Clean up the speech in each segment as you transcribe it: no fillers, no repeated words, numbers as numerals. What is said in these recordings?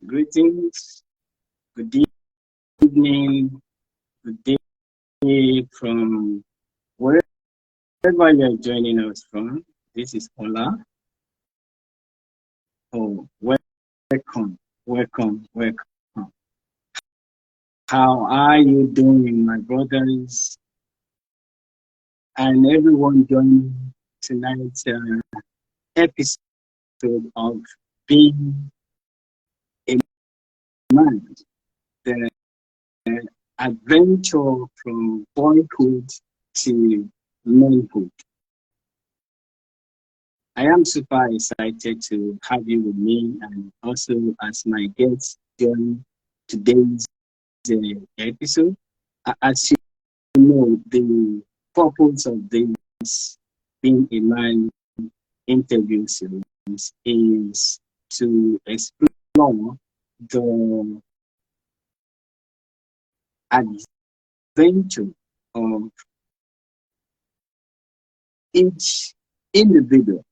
Greetings, good evening, good day from wherever you're joining us from. This is Ola. Oh, welcome, welcome. How are you doing, my brothers and everyone joining tonight's episode of Being a Man, the adventure from boyhood to manhood. I am super excited to have you with me and also as my guest during today's episode. As you know, the purpose of this Being a Man interview series is to explore the adventure of each individual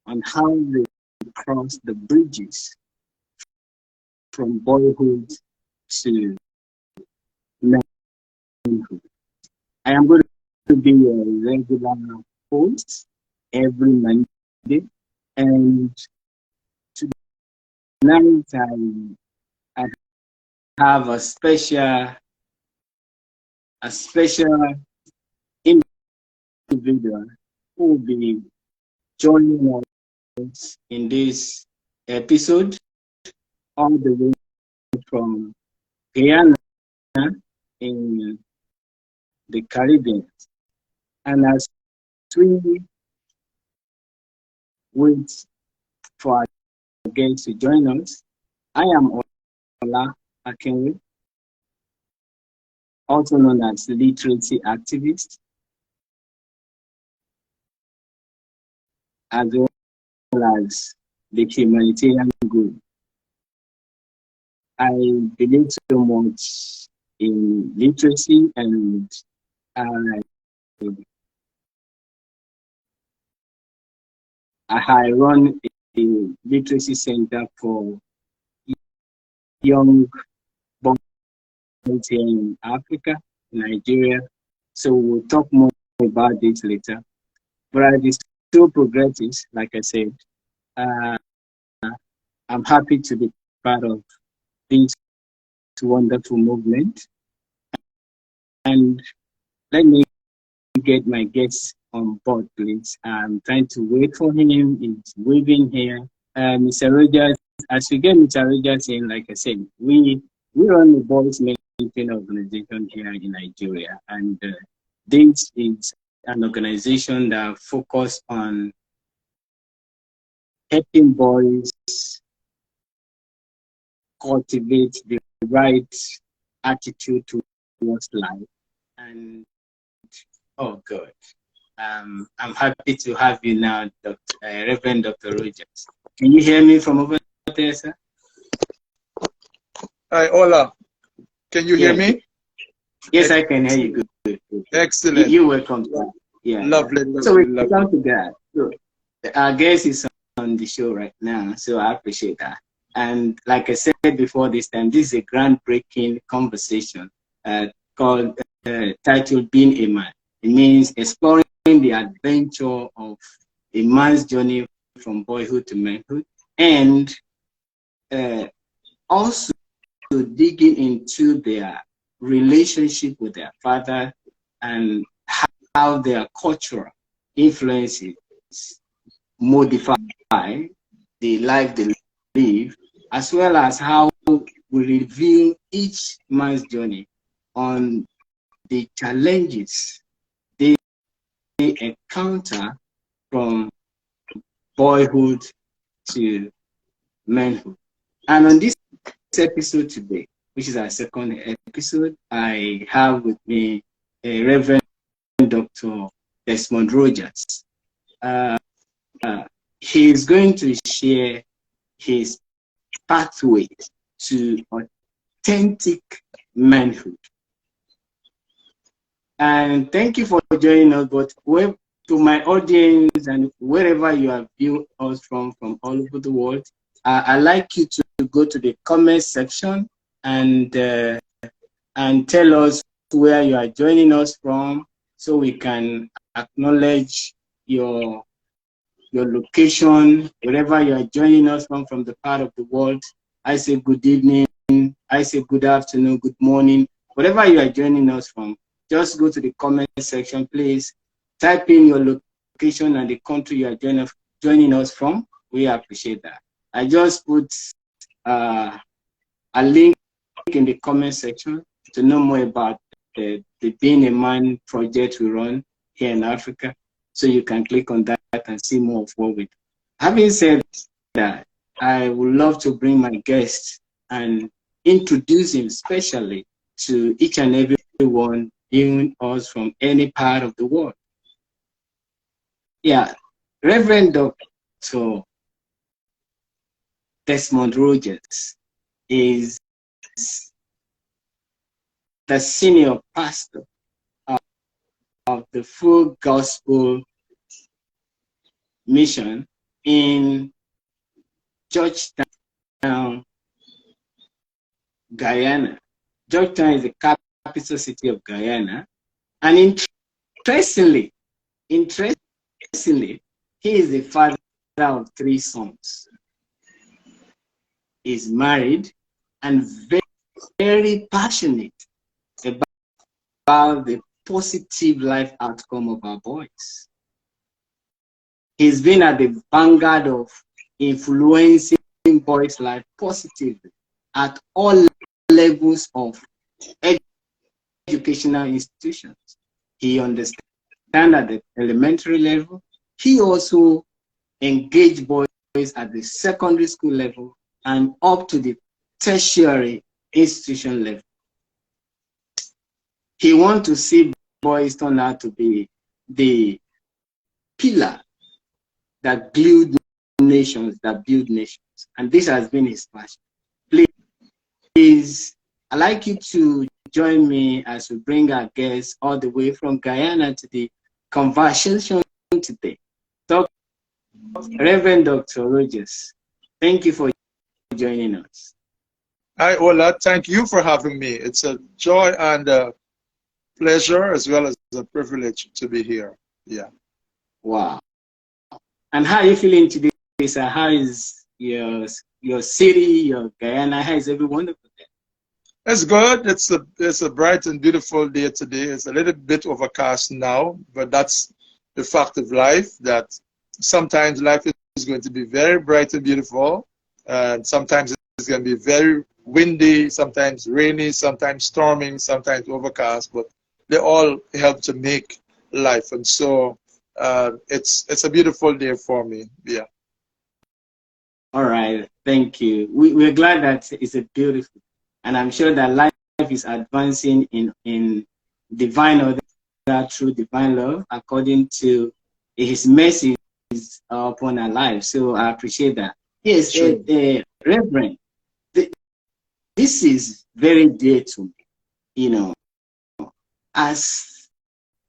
on how they cross the bridges from boyhood to manhood. I am going to be a regular host every Monday, and tonight I have a special individual who will be joining us in this episode all the way from Guyana in the Caribbean. And as we wait for our guests to join us, I am Ola Akinwe, also known as literacy activist, as well as the humanitarian group. I believe so much in literacy, and I run a literacy center for young boys here in Africa, Nigeria. So we'll talk more about this later. But as the show progresses, like I said, I'm happy to be part of this wonderful movement. And let me get my guests on board, please. I'm trying to wait for him. He's waving here. Mr. Rogers, as we get Mr. Rogers in, like I said, we run the boys mentoring organization here in Nigeria. And this is an organization that focuses on helping boys cultivate the right attitude towards life. And oh, good. I'm happy to have you now, Reverend Dr. Rogers. Can you hear me from over there, sir? Hi, Ola. Can you hear me? Yes, I can hear you. Good. Excellent. You're welcome. Yeah. Lovely. So we come to that. So our guest is on the show right now, so I appreciate that. And like I said before this time, this is a groundbreaking conversation called titled Being a Man. It means exploring the adventure of a man's journey from boyhood to manhood, and also digging into their relationship with their father and how their cultural influences modify the life they live, as well as how we reveal each man's journey on the challenges they encounter from boyhood to manhood. And on this episode today, which is our second episode, I have with me Rev Dr Desmond Rogers. He is going to share his pathway to authentic manhood. And thank you for joining us, but to my audience and wherever you have viewed us from all over the world, I'd like you to go to the comment section and tell us where you are joining us from, so we can acknowledge your location, wherever you are joining us from the part of the world. I say good evening, I say good afternoon, good morning, wherever you are joining us from. Just go to the comment section, please. Type in your location and the country you are joining us from. We appreciate that. I just put a link in the comment section to know more about the Being a Man project we run here in Africa. So you can click on that and see more of what we do. Having said that, I would love to bring my guest and introduce him specially to each and every one viewing us from any part of the world. Yeah, Reverend Dr. Desmond Rogers is the senior pastor of the Full Gospel Mission in Georgetown, Guyana. Georgetown is the capital city of Guyana. And interestingly, he is the father of 3 sons. He's married and very, very passionate about the positive life outcome of our boys. He's been at the vanguard of influencing boys' life positively at all levels of educational institutions. He understands at the elementary level. He also engaged boys at the secondary school level and up to the tertiary institution level. He wants to see boys turn out to be the pillar that glued nations, that build nations. And this has been his passion. Please, I'd like you to join me as we bring our guests all the way from Guyana to the conversation today. Reverend Dr. Rogers, thank you for joining us. Hi, Ola. Thank you for having me. It's a joy and a pleasure, as well as a privilege to be here. Yeah. Wow. And how are you feeling today, sir? How is your city, your Guyana? How is everyone there? It's good. It's a bright and beautiful day today. It's a little bit overcast now, but that's the fact of life, that sometimes life is going to be very bright and beautiful, and sometimes it's going to be very windy, sometimes rainy, sometimes storming, sometimes overcast, but they all help to make life. And so it's a beautiful day for me. Yeah. All right. Thank you. We're glad that it's a beautiful, and I'm sure that life is advancing in divine order through divine love, according to his mercy upon our lives. So I appreciate that. Yes, Sure. Reverend, this is very dear to me. You know, as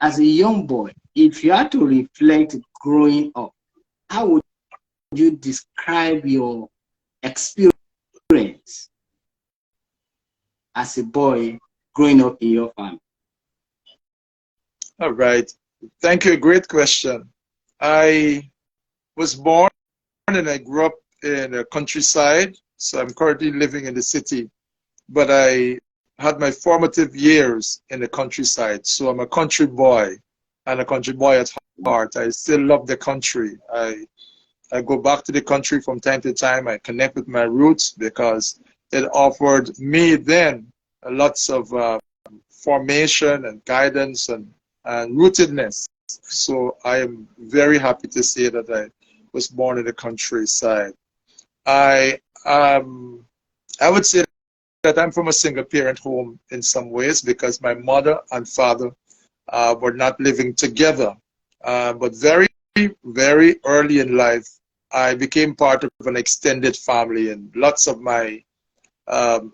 a young boy, if you had to reflect growing up, how would you describe your experience as a boy growing up in your family? All right. Thank you. Great question. I was born and I grew up in a countryside, so I'm currently living in the city, but I had my formative years in the countryside. So I'm a country boy and a country boy at heart. I still love the country. I go back to the country from time to time. I connect with my roots because it offered me then lots of formation and guidance and rootedness. So I am very happy to say that I was born in the countryside. I would say that I'm from a single parent home in some ways because my mother and father were not living together. But very, very early in life, I became part of an extended family, and lots of my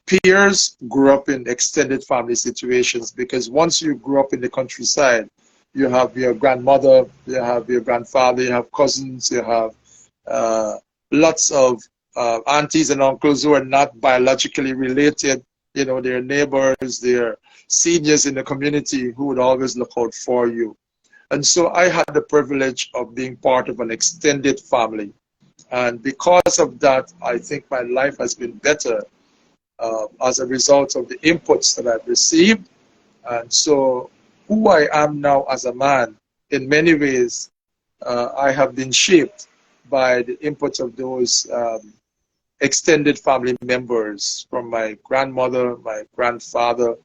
peers grew up in extended family situations, because once you grew up in the countryside, you have your grandmother, you have your grandfather, you have cousins, you have lots of aunties and uncles who are not biologically related, you know, their neighbors, their seniors in the community who would always look out for you. And so I had the privilege of being part of an extended family. And because of that, I think my life has been better as a result of the inputs that I've received. And so who I am now as a man, in many ways, I have been shaped by the inputs of those extended family members, from my grandmother, my grandfather,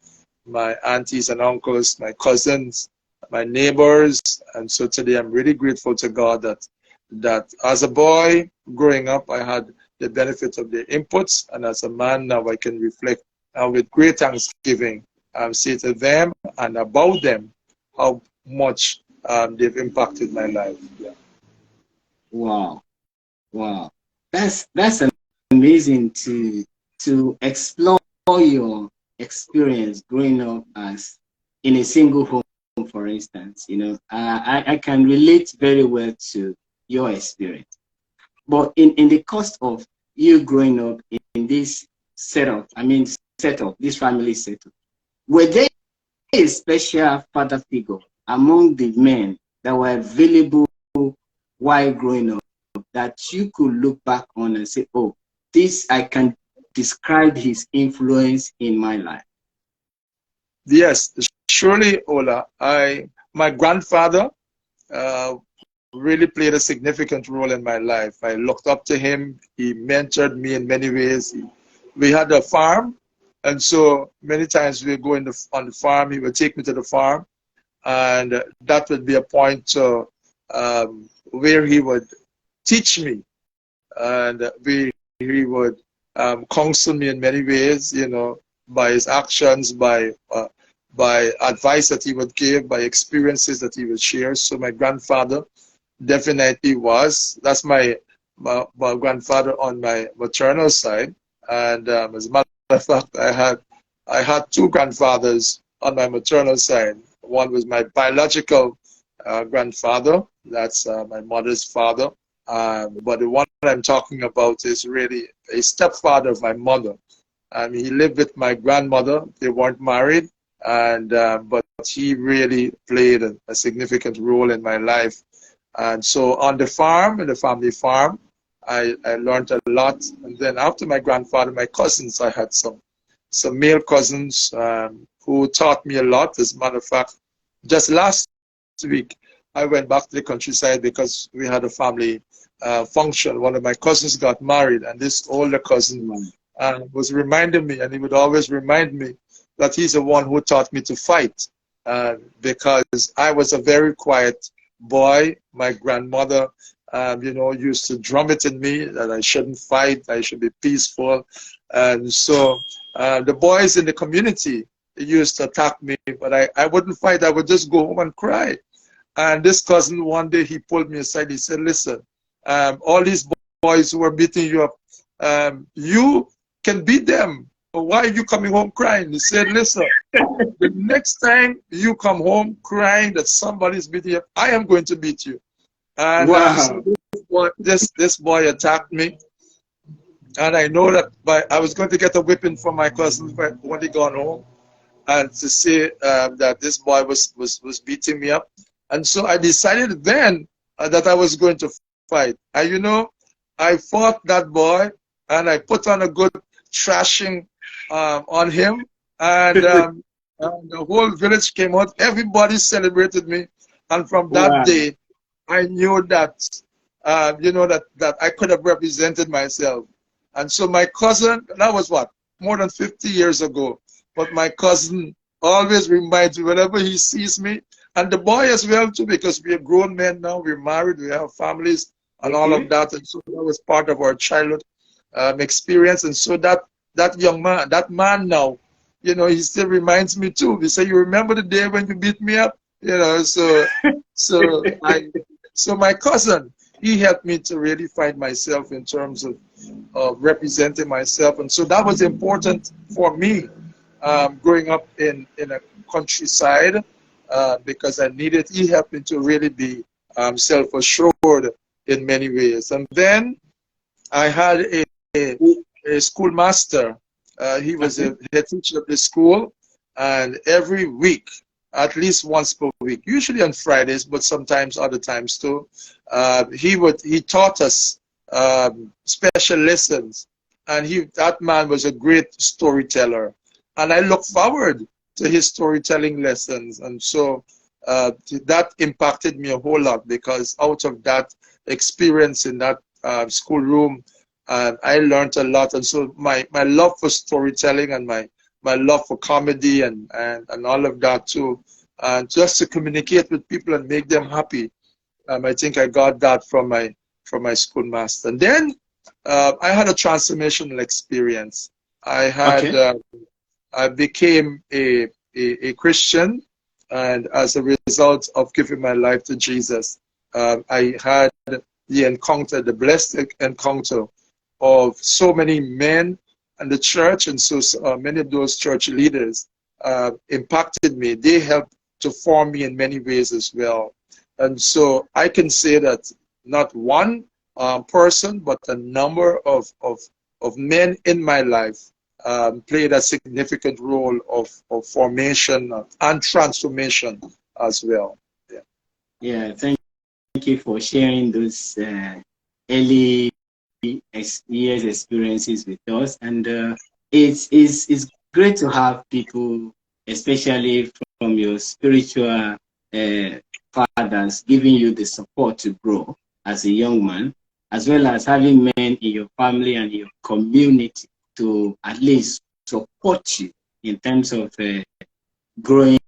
my aunties and uncles, my cousins, my neighbors. And so today I'm really grateful to God that as a boy growing up, I had the benefit of their inputs, and as a man now I can reflect with great thanksgiving, say to them and about them how much they've impacted my life. Yeah. Wow, wow, that's amazing to explore your experience growing up as in a single home, for instance. You know, I can relate very well to your experience. But in the course of you growing up in this setup, this family setup, were there a special father figure among the men that were available while growing up that you could look back on and say, oh, this I can describe his influence in my life? Yes, surely, Ola. My grandfather really played a significant role in my life. I looked up to him. He mentored me in many ways. We had a farm, and so many times we would go on the farm. He would take me to the farm, and that would be a point where he would teach me, and he would counsel me in many ways, you know, by his actions, by advice that he would give, by experiences that he would share. So my grandfather definitely was. That's my grandfather on my maternal side. And as a matter of fact, I had two grandfathers on my maternal side. One was my biological grandfather. That's my mother's father. But the one I'm talking about is really a stepfather of my mother. He lived with my grandmother. They weren't married, and but he really played a significant role in my life. And so on the farm, in the family farm, I learned a lot. And then after my grandfather, my cousins, I had some male cousins who taught me a lot. As a matter of fact, just last week, I went back to the countryside because we had a family function. One of my cousins got married, and this older cousin was reminding me, and he would always remind me that he's the one who taught me to fight, because I was a very quiet boy. My grandmother, you know, used to drum it in me that I shouldn't fight, I should be peaceful. And so the boys in the community used to attack me, but I wouldn't fight. I would just go home and cry. And this cousin, one day, he pulled me aside. He said, listen, all these boys who are beating you up, you can beat them. But why are you coming home crying? He said, listen, the next time you come home crying that somebody's beating you up, I am going to beat you. And Wow. so this boy attacked me. And I know that I was going to get a whipping from my cousin when he got home, and to say that this boy was beating me up. And so I decided then that I was going to fight. And you know, I fought that boy, and I put on a good thrashing on him, and the whole village came out. Everybody celebrated me, and from that day, I knew that you know, that I could have represented myself. And so my cousin, that was what, more than 50 years ago, but my cousin always reminds me whenever he sees me, and the boy as well too, because we are grown men now, we're married, we have families and all of that, and so that was part of our childhood experience. And so that young man, that man now, you know, he still reminds me too. He said, you remember the day when you beat me up? You know, so my cousin, he helped me to really find myself in terms of representing myself. And so that was important for me growing up in a countryside, because I needed, he helped me to really be self-assured in many ways. And then I had a schoolmaster. He was Okay. a head teacher of the school, and every week, at least once per week, usually on Fridays, but sometimes other times too, he taught us special lessons, and that man was a great storyteller, and I look forward to his storytelling lessons, and so that impacted me a whole lot, because out of that experience in that schoolroom, and I learned a lot. And so my love for storytelling and my love for comedy and all of that too, and just to communicate with people and make them happy, I think I got that from my schoolmaster. And then I had a transformational experience. I had Okay. I became a Christian, and as a result of giving my life to Jesus, I had the blessed encounter of so many men and the church, and so many of those church leaders impacted me. They helped to form me in many ways as well. And so I can say that not one person, but a number of men in my life played a significant role of formation and transformation as well. Yeah. Yeah. Thank you for sharing those early years experiences with us, and it's great to have people, especially from your spiritual fathers, giving you the support to grow as a young man, as well as having men in your family and your community to at least support you in terms of growing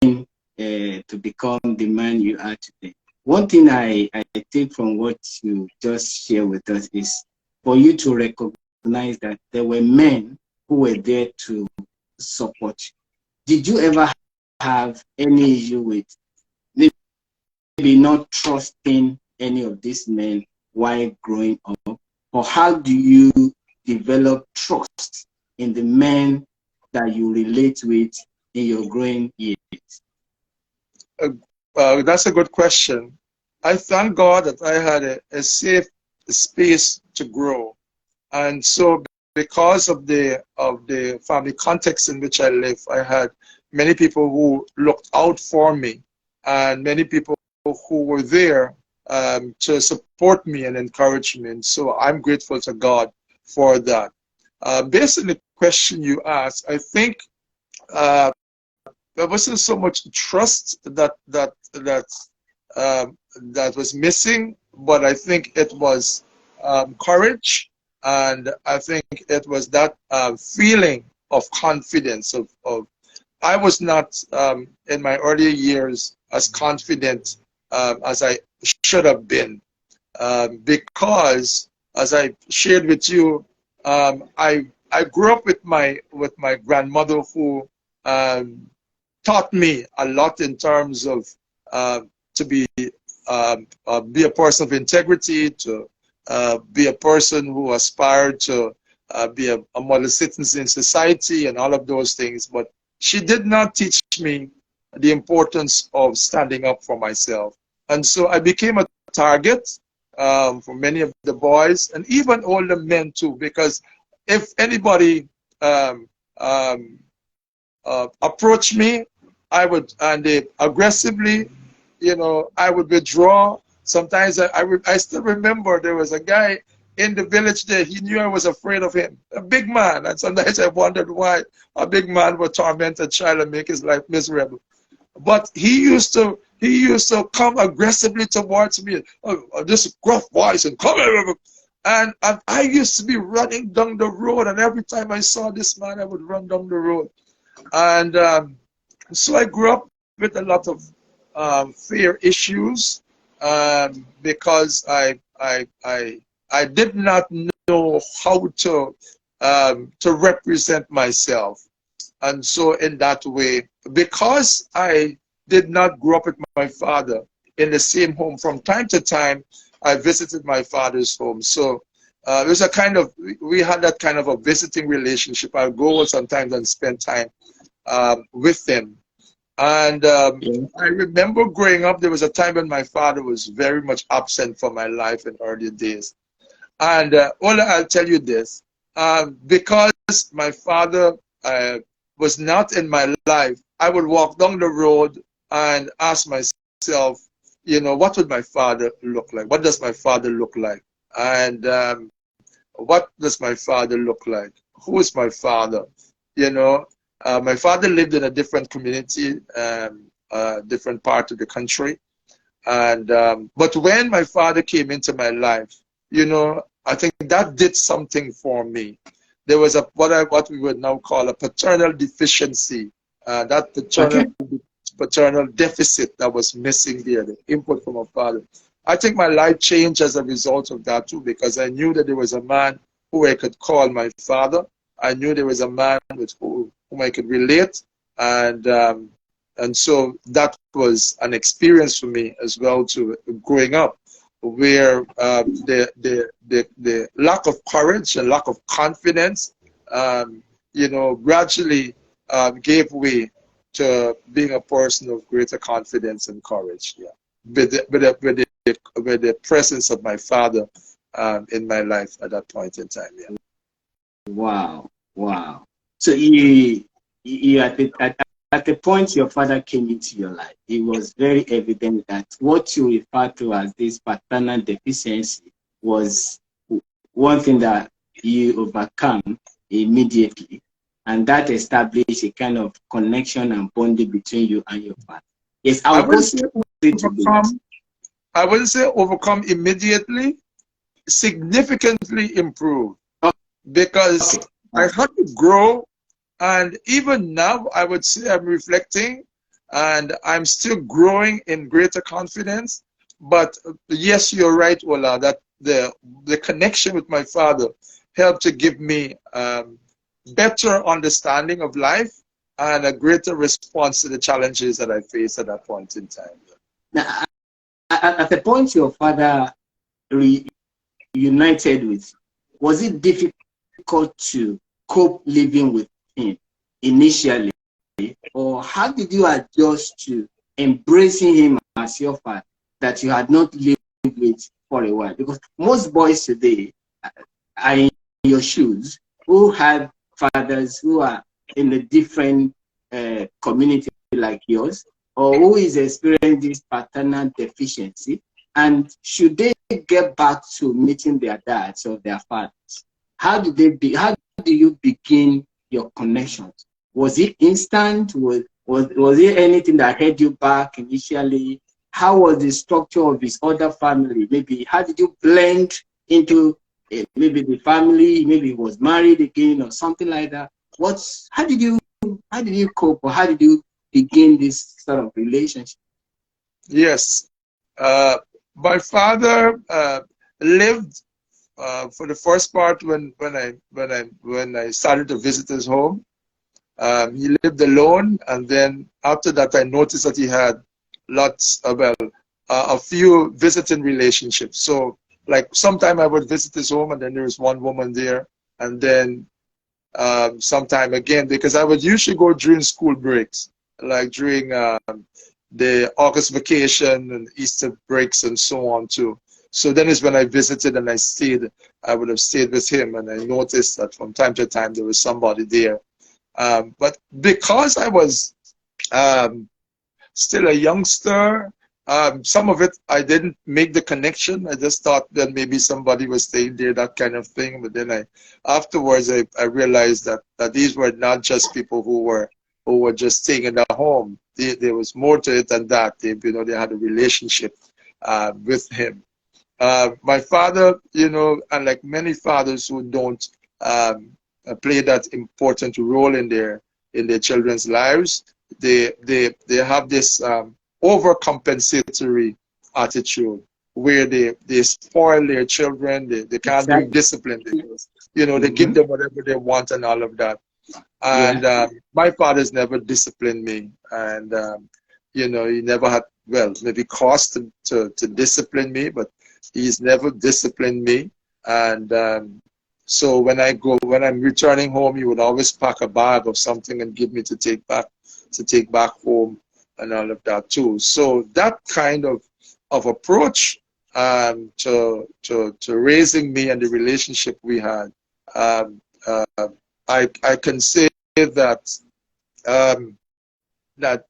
to become the man you are today. One thing I take from what you just shared with us is for you to recognize that there were men who were there to support you. Did you ever have any issue with maybe not trusting any of these men while growing up? Or how do you develop trust in the men that you relate with in your growing years? That's a good question. I thank God that I had a safe space to grow. And so because of the family context in which I live, I had many people who looked out for me, and many people who were there to support me and encourage me. And so I'm grateful to God for that. Based on the question you asked, I think uh, there wasn't so much trust that was missing, but I think it was courage, and I think it was that feeling of confidence. Of I was not in my earlier years as confident as I should have been, because, as I shared with you, I grew up with my grandmother, who taught me a lot in terms of to be a person of integrity, to be a person who aspired to be a model citizen in society and all of those things. But she did not teach me the importance of standing up for myself. And so I became a target for many of the boys and even older men too, because if anybody um, um, approached me, and they aggressively, I would withdraw. Sometimes I still remember there was a guy in the village there. He knew I was afraid of him, a big man. And sometimes I wondered why a big man would torment a child and make his life miserable. But he used to come aggressively towards me, this gruff voice, and come here. And I used to be running down the road, and every time I saw this man, I would run down the road. And so I grew up with a lot of fear issues, because I did not know how to represent myself. And so in that way, because I did not grow up with my father in the same home, from time to time, I visited my father's home. So there's we had that kind of a visiting relationship. I'll go sometimes and spend time with them. And Yeah. I remember growing up, there was a time when my father was very much absent from my life in earlier days. And Ola, I'll tell you this, because my father was not in my life, I would walk down the road and ask myself, you know, what would my father look like? What does my father look like? And what does my father look like? Who is my father? You know, my father lived in a different community, different part of the country. And but when my father came into my life, you know, I think that did something for me. There was a what we would now call a paternal deficiency. That Okay. paternal deficit that was missing there, the input from my father. I think my life changed as a result of that too, because I knew that there was a man who I could call my father. I knew there was a man with whom I could relate, and so that was an experience for me as well to growing up, where the lack of courage and lack of confidence, you know, gradually gave way to being a person of greater confidence and courage. Yeah, with the presence of my father in my life at that point in time. Yeah. Wow. Wow. So you at the point your father came into your life, it was very evident that what you refer to as this paternal deficiency was one thing that you overcome immediately, and that established a kind of connection and bonding between you and your father. Yes, I I will go wouldn't say straight to this. overcome. I wouldn't say overcome immediately. Significantly improve, because Okay. I had to grow. And even now, I would say I'm reflecting and I'm still growing in greater confidence. But yes, you're right, Ola, that the connection with my father helped to give me better understanding of life and a greater response to the challenges that I faced at that point in time. Now, at the point your father reunited with, was it difficult to cope living with him initially, or how did you adjust to embracing him as your father that you had not lived with for a while? Because most boys today are in your shoes who have fathers who are in a different community like yours, or who is experiencing this paternal deficiency, and should they get back to meeting their dads or their fathers, how do you begin your connections? Was it instant? Was it anything that held you back initially? How was the structure of his other family? Maybe how did you blend into maybe the family? Maybe he was married again or something like that. How did you cope, or how did you begin this sort of relationship? Yes. Uh, my father lived for the first part when I started to visit his home. He lived alone, and then after that, I noticed that he had a few visiting relationships. So, like, sometime I would visit his home, and then there was one woman there, and then sometime again, because I would usually go during school breaks, like during the August vacation and Easter breaks and so on too. So then is when I visited and I stayed. I would have stayed with him, and I noticed that from time to time there was somebody there. But because I was um, still a youngster, some of it I didn't make the connection. I just thought that maybe somebody was staying there, that kind of thing. But then afterwards I realized that these were not just people who were just staying in the home. There was more to it than that. They had a relationship with him. My father, unlike many fathers who don't play that important role in their children's lives, they have this overcompensatory attitude where they spoil their children. They can't bring Exactly. discipline because they give Mm-hmm. them whatever they want and all of that. Yeah. And my father's never disciplined me, and he never had, well, maybe cause to discipline me, but he's never disciplined me. And so when I'm returning home, he would always pack a bag of something and give me to take back home and all of that too. So that kind of approach to raising me and the relationship we had. Um, uh, I can say that um, that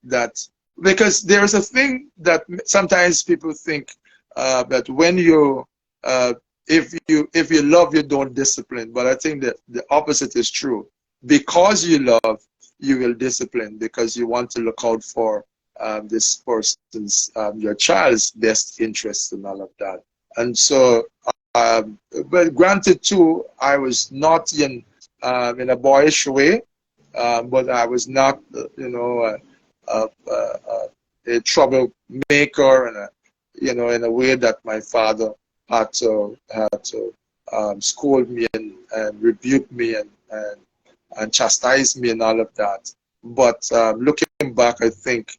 because there's a thing that sometimes people think that when you if you love, you don't discipline. But I think that the opposite is true. Because you love, you will discipline because you want to look out for this person's your child's best interest and all of that. And so, but granted too, I was not in a boyish way, but I was not, a troublemaker, and in a way that my father had to scold me and rebuke me and chastise me and all of that. But looking back, I think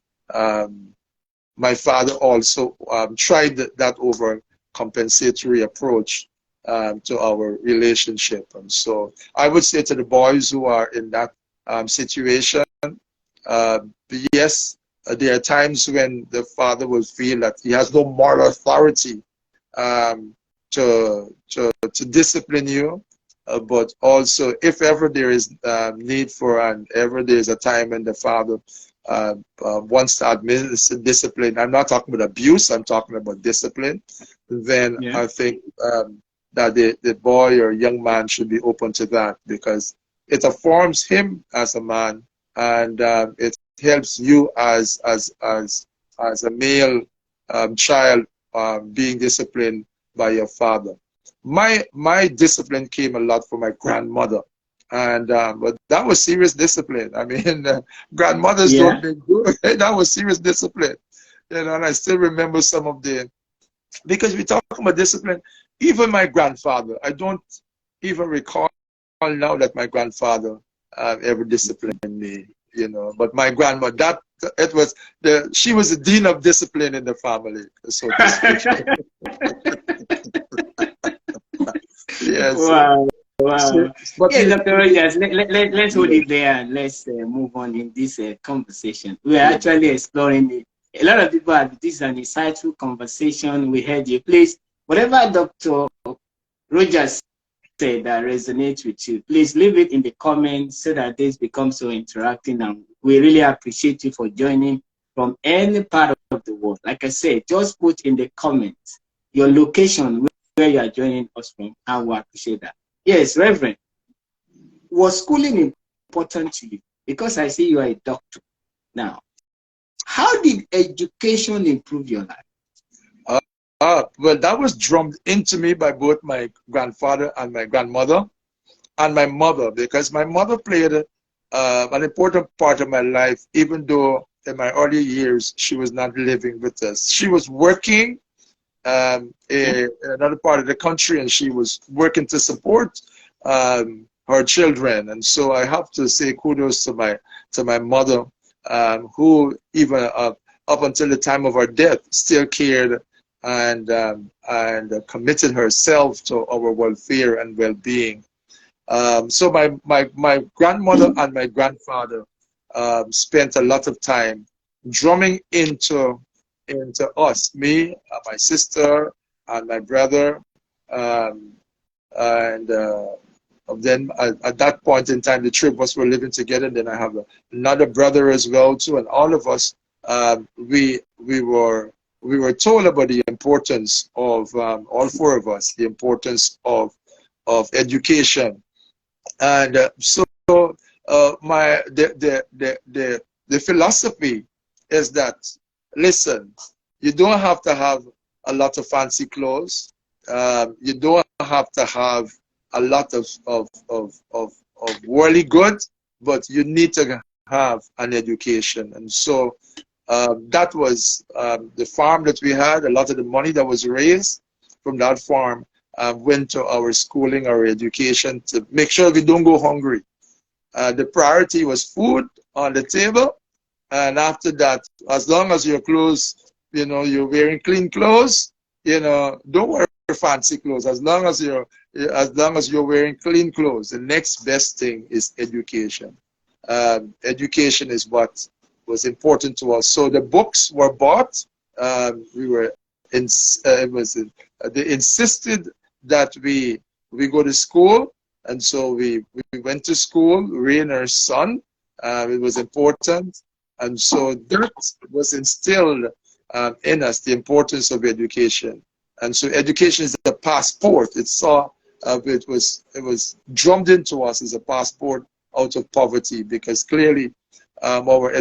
my father also tried that over compensatory approach to our relationship. And so I would say to the boys who are in that situation, uh, yes, there are times when the father will feel that he has no moral authority to discipline you, but also if ever there is need for, and ever there is a time when the father wants to administer discipline, I'm not talking about abuse, I'm talking about discipline, then Yeah. I think that the boy or young man should be open to that, because it affirms him as a man, and it helps you as a male child being disciplined by your father. My discipline came a lot from my grandmother, and but that was serious discipline. I mean, grandmothers don't Yeah. make good. That was serious discipline, and I still remember some of the, because we talk about discipline. Even my grandfather, I don't even recall now that my grandfather ever disciplined me, But my grandma, she was the dean of discipline in the family, so to speak. Yes. Wow. Wow. But Yes, Dr. Rogers, let's hold it there and let's move on in this conversation. We are actually exploring it. A lot of people have, this is an insightful conversation. We heard you. Please, whatever Dr. Rogers said that resonates with you, please leave it in the comments so that this becomes so interactive. And we really appreciate you for joining from any part of the world. Like I said, just put in the comments your location where you are joining us from, and we appreciate that. Yes, Reverend, was schooling important to you? Because I see you are a doctor now. How did education improve your life? Well, that was drummed into me by both my grandfather and my grandmother and my mother, because my mother played an important part of my life, even though in my early years she was not living with us. She was working in another part of the country, and she was working to support her children. And so I have to say kudos to my mother, who even up until the time of her death still cared and committed herself to our welfare and well-being. So my grandmother and my grandfather spent a lot of time drumming into us, me, my sister, and my brother, and then at that point in time, the three of us were living together. Then I have another brother as well too, and all of us, we were told about the importance of all four of us, the importance of education, and so the philosophy is that, listen, you don't have to have a lot of fancy clothes. You don't have to have a lot of worldly goods, but you need to have an education. And so that was the farm that we had. A lot of the money that was raised from that farm went to our schooling, our education, to make sure we don't go hungry. The priority was food on the table. And after that, as long as your clothes, you're wearing clean clothes, don't wear fancy clothes. As long as you're wearing clean clothes, the next best thing is education. Education is what was important to us. So the books were bought. We were they insisted that we go to school, and so we went to school, rain or sun. It was important, and so that was instilled in us, the importance of education. And so education is the passport. It was drummed into us as a passport out of poverty, because clearly our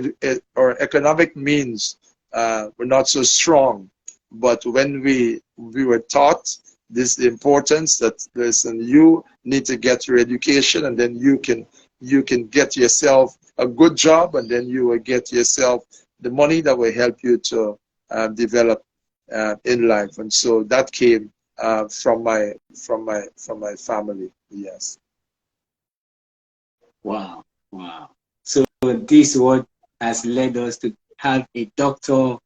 economic means were not so strong. But when we were taught the importance that, listen, you need to get your education, and then you can get yourself a good job, and then you will get yourself the money that will help you to develop in life. And so that came from my family. Yes. Wow, wow. So this is what has led us to have a Dr.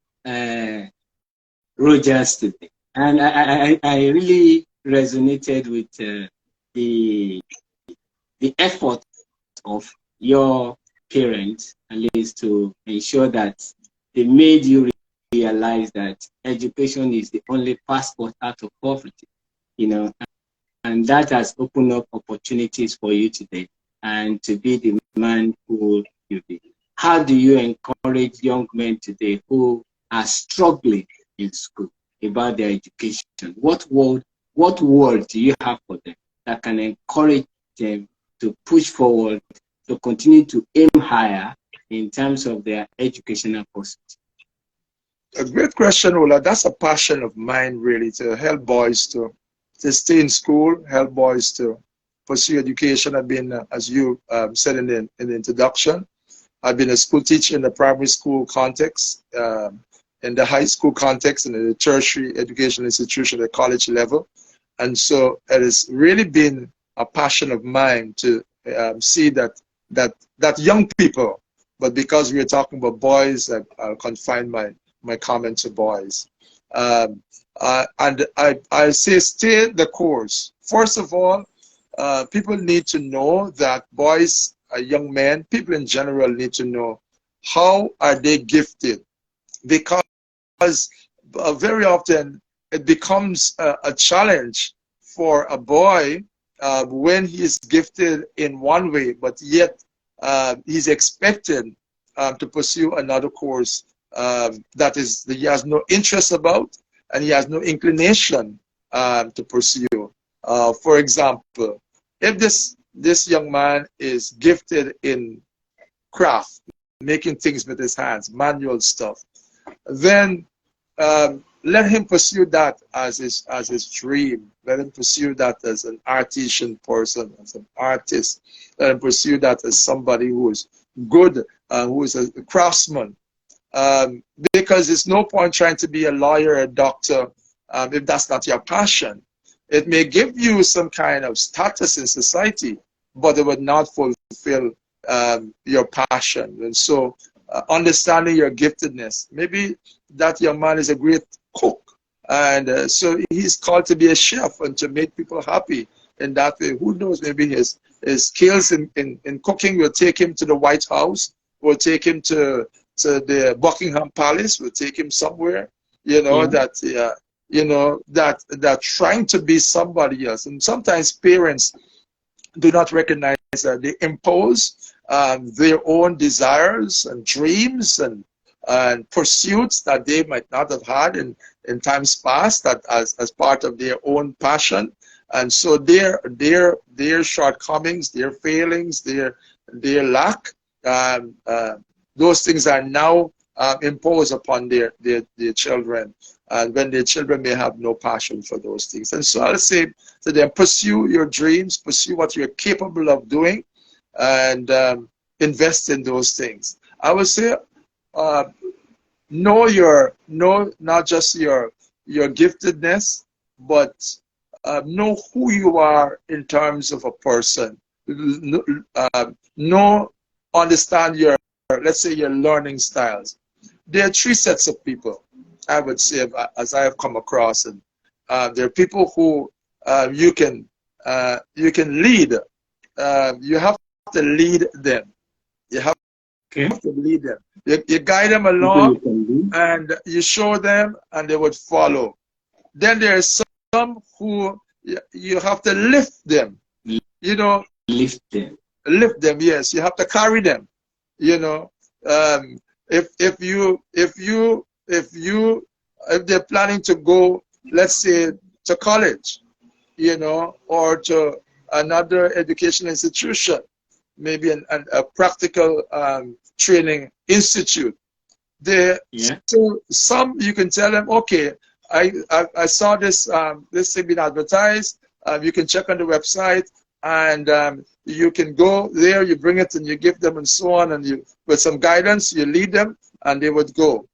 Rogers today. And I really resonated with the effort of your parents, at least, to ensure that they made you realize that education is the only passport out of poverty, you know, and that has opened up opportunities for you today and to be the man who you be. How do you encourage young men today who are struggling in school about their education? What word do you have for them that can encourage them to push forward, to continue to aim higher in terms of their educational pursuit? A great question, Ola. That's a passion of mine, really, to help boys to stay in school, help boys to pursue education. I've been, as you said in the introduction, I've been a school teacher in the primary school context, in the high school context, and in the tertiary education institution at college level. And so it has really been a passion of mine to see that young people, but because we're talking about boys, I'll confine my comment to boys. And I say stay the course. First of all, people need to know that boys, young men, people in general need to know how are they gifted, because very often it becomes a challenge for a boy when he is gifted in one way, but yet he's expected to pursue another course that he has no interest about, and he has no inclination to pursue. For example, if this young man is gifted in craft, making things with his hands, manual stuff, then let him pursue that as his dream. Let him pursue that as an artisan person, as an artist. Let him pursue that as somebody who is good, who is a craftsman. Because there's no point trying to be a lawyer, a doctor, if that's not your passion. It may give you some kind of status in society, but it would not fulfill your passion. And so understanding your giftedness. Maybe that young man is a great cook, and so he's called to be a chef and to make people happy in that way. Who knows, maybe his skills in cooking will take him to the White House, will take him to the Buckingham Palace, will take him somewhere, that trying to be somebody else. And sometimes parents do not recognize that they impose their own desires and dreams and pursuits that they might not have had in times past, that as part of their own passion. And so their shortcomings, their failings, their lack, those things are now imposed upon their children, and when their children may have no passion for those things. And so I'll say to them, pursue your dreams, pursue what you're capable of doing, and invest in those things. I would say know not just your giftedness, but know who you are in terms of a person. Understand your, let's say, your learning styles. There are three sets of people, I would say, as I have come across, and there are people who you can lead. You have to lead them. You have Okay. have to lead them. You guide them People you along can do. and you show them and they would follow. Then there's some who you have to lift them, you know, Lift them. lift them, yes. You have to carry them, you know. Um, if they're planning to go, let's say, to college, you know, or to another education institution, maybe a practical training institute. They, Yeah. so some you can tell them, okay, I saw this thing being advertised. You can check on the website, and you can go there. You bring it and you give them, and so on. And you, with some guidance, you lead them, and they would go.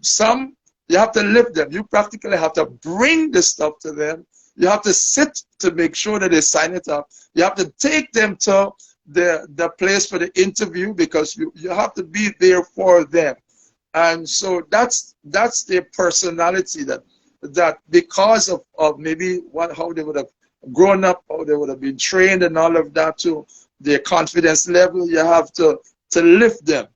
Some you have to lift them. You practically have to bring the stuff to them. You have to sit to make sure that they sign it up. You have to take them to the place for the interview, because you have to be there for them. And so that's their personality, that because of maybe how they would have grown up, how they would have been trained and all of that, to their confidence level, you have to lift them.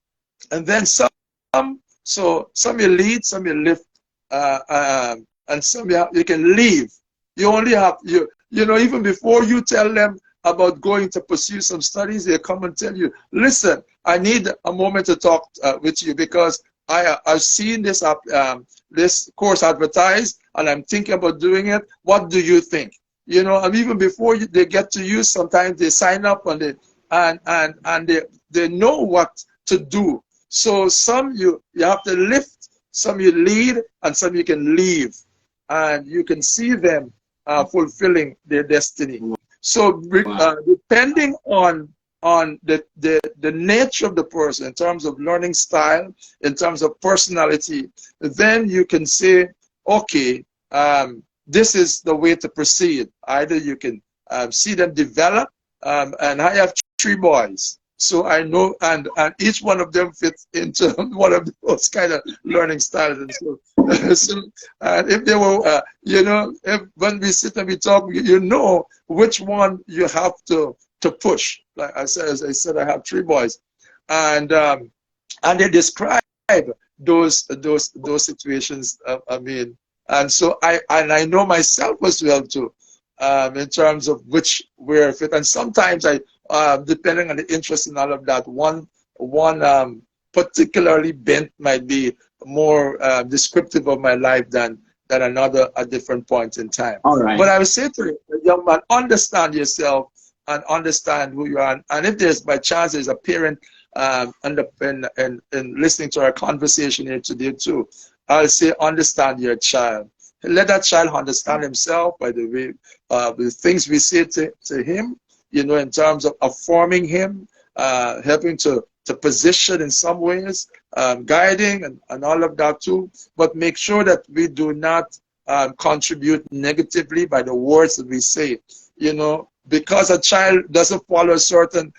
And then some you lead, some you lift, and some you can leave. You only have, you know, even before you tell them about going to pursue some studies, they come and tell you, listen, I need a moment to talk with you, because I've seen this this course advertised, and I'm thinking about doing it. What do you think? You know, and even before they get to you, sometimes they sign up and they know what to do. So some you have to lift, some you lead, and some you can leave, and you can see them fulfilling their destiny. So depending on the nature of the person, in terms of learning style, in terms of personality, then you can say, okay, this is the way to proceed. Either you can see them develop, and I have 3 boys, so I know, and each one of them fits into one of those kind of learning styles. And so, if they were, you know, when we sit and we talk, you know which one you have to push. Like I said, as I said, I have 3 boys, and they describe those situations. I mean, and so I know myself as well too, in terms of which where fit. And sometimes depending on the interest and all of that, one particularly bent might be more descriptive of my life than another at different points in time. All right. But I would say to the young man, understand yourself and understand who you are. And if there's by chance there's a parent and listening to our conversation here today too, I'll say understand your child. Let that child understand himself by the way, the things we say to him, you know, in terms of forming him, helping to position in some ways, guiding and all of that too. But make sure that we do not contribute negatively by the words that we say. You know, because a child doesn't follow a certain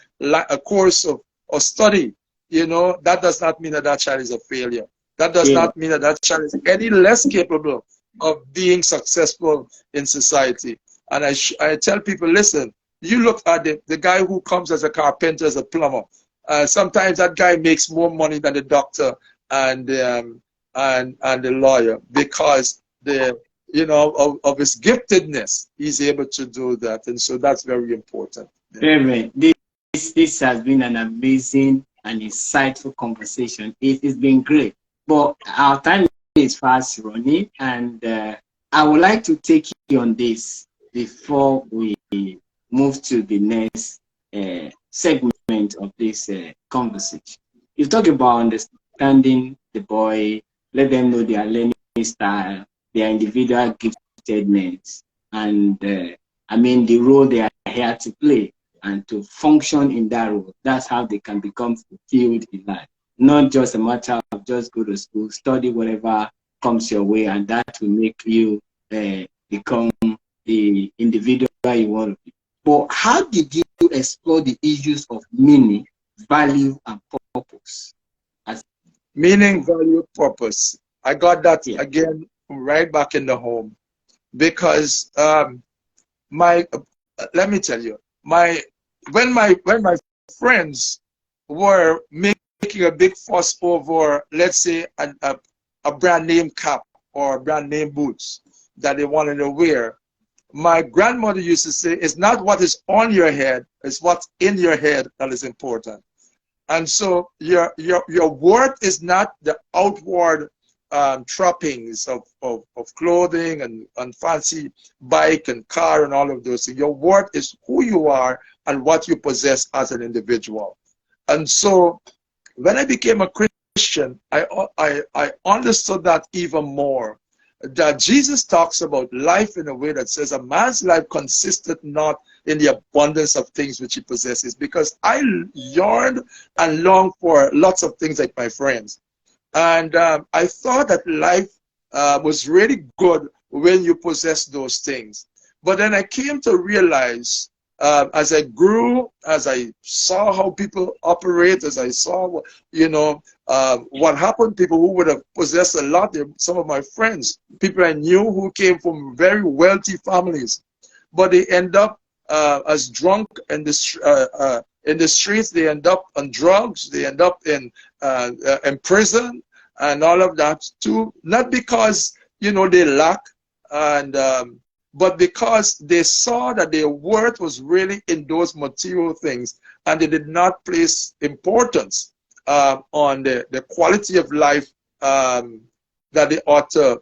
course of study, you know, that does not mean that that child is a failure. That does not mean that that child is any less capable of being successful in society. And I tell people, listen, you look at the guy who comes as a carpenter, as a plumber. Sometimes that guy makes more money than the doctor and the lawyer, because you know, of his giftedness, he's able to do that. And so that's very important. Reverend, this has been an amazing and insightful conversation. It's been great, but our time is fast running, and I would like to take you on this before we move to the next segment of this conversation. You talk about understanding the boy, let them know their learning style, their individual giftedness, and I mean the role they are here to play and to function in that role. That's how they can become fulfilled in life. Not just a matter of just go to school, study whatever comes your way, and that will make you become the individual you want to be. But how did you explore the issues of meaning, value, and purpose? Meaning, value, purpose. I got that again right back in the home, because let me tell you, when my friends were making making a big fuss over, let's say, a brand name cap or brand name boots that they wanted to wear. My grandmother used to say, it's not what is on your head, it's what's in your head that is important. And so your worth is not the outward trappings of clothing and fancy bike and car and all of those things. Your worth is who you are and what you possess as an individual. And so when I became a Christian, I understood that even more. That Jesus talks about life in a way that says a man's life consisteth not in the abundance of things which he possesses. Because I yearned and longed for lots of things like my friends. And I thought that life was really good when you possess those things. But then I came to realize as I grew, as I saw how people operate, as I saw, you know, what happened, people who would have possessed a lot, some of my friends, people I knew who came from very wealthy families, but they end up as drunk in the streets, they end up on drugs, they end up in prison and all of that too, not because, you know, they lack, and but because they saw that their worth was really in those material things, and they did not place importance on the quality of life that they ought to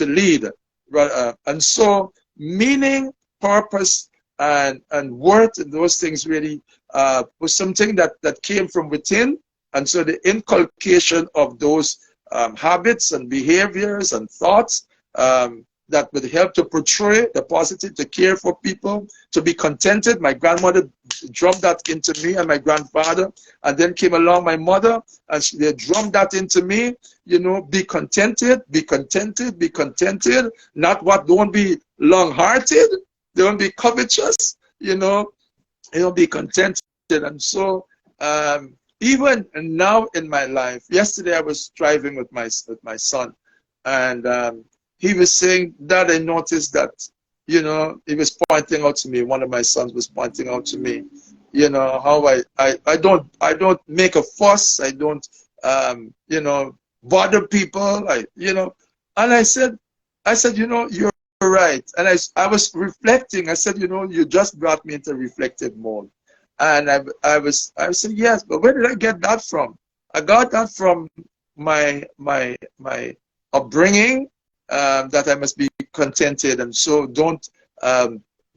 lead. And so meaning, purpose, and worth, and those things really was something that came from within. And so the inculcation of those habits and behaviors and thoughts that would help to portray the positive, to care for people, to be contented. My grandmother drummed that into me, and my grandfather. And then came along my mother, and they drummed that into me. You know, be contented, be contented, be contented. Not what, don't be long-hearted, don't be covetous, you know, be contented. And so even now in my life, yesterday I was driving with my son, and he was saying that I noticed that, you know, he was pointing out to me, one of my sons was pointing out to me, you know, how I don't make a fuss, I don't, you know, bother people, you know, and I said, you know, you're right. And I was reflecting, I said, you know, you just brought me into reflective mode. And I said, yes, but where did I get that from? I got that from my upbringing, that I must be contented, and so don't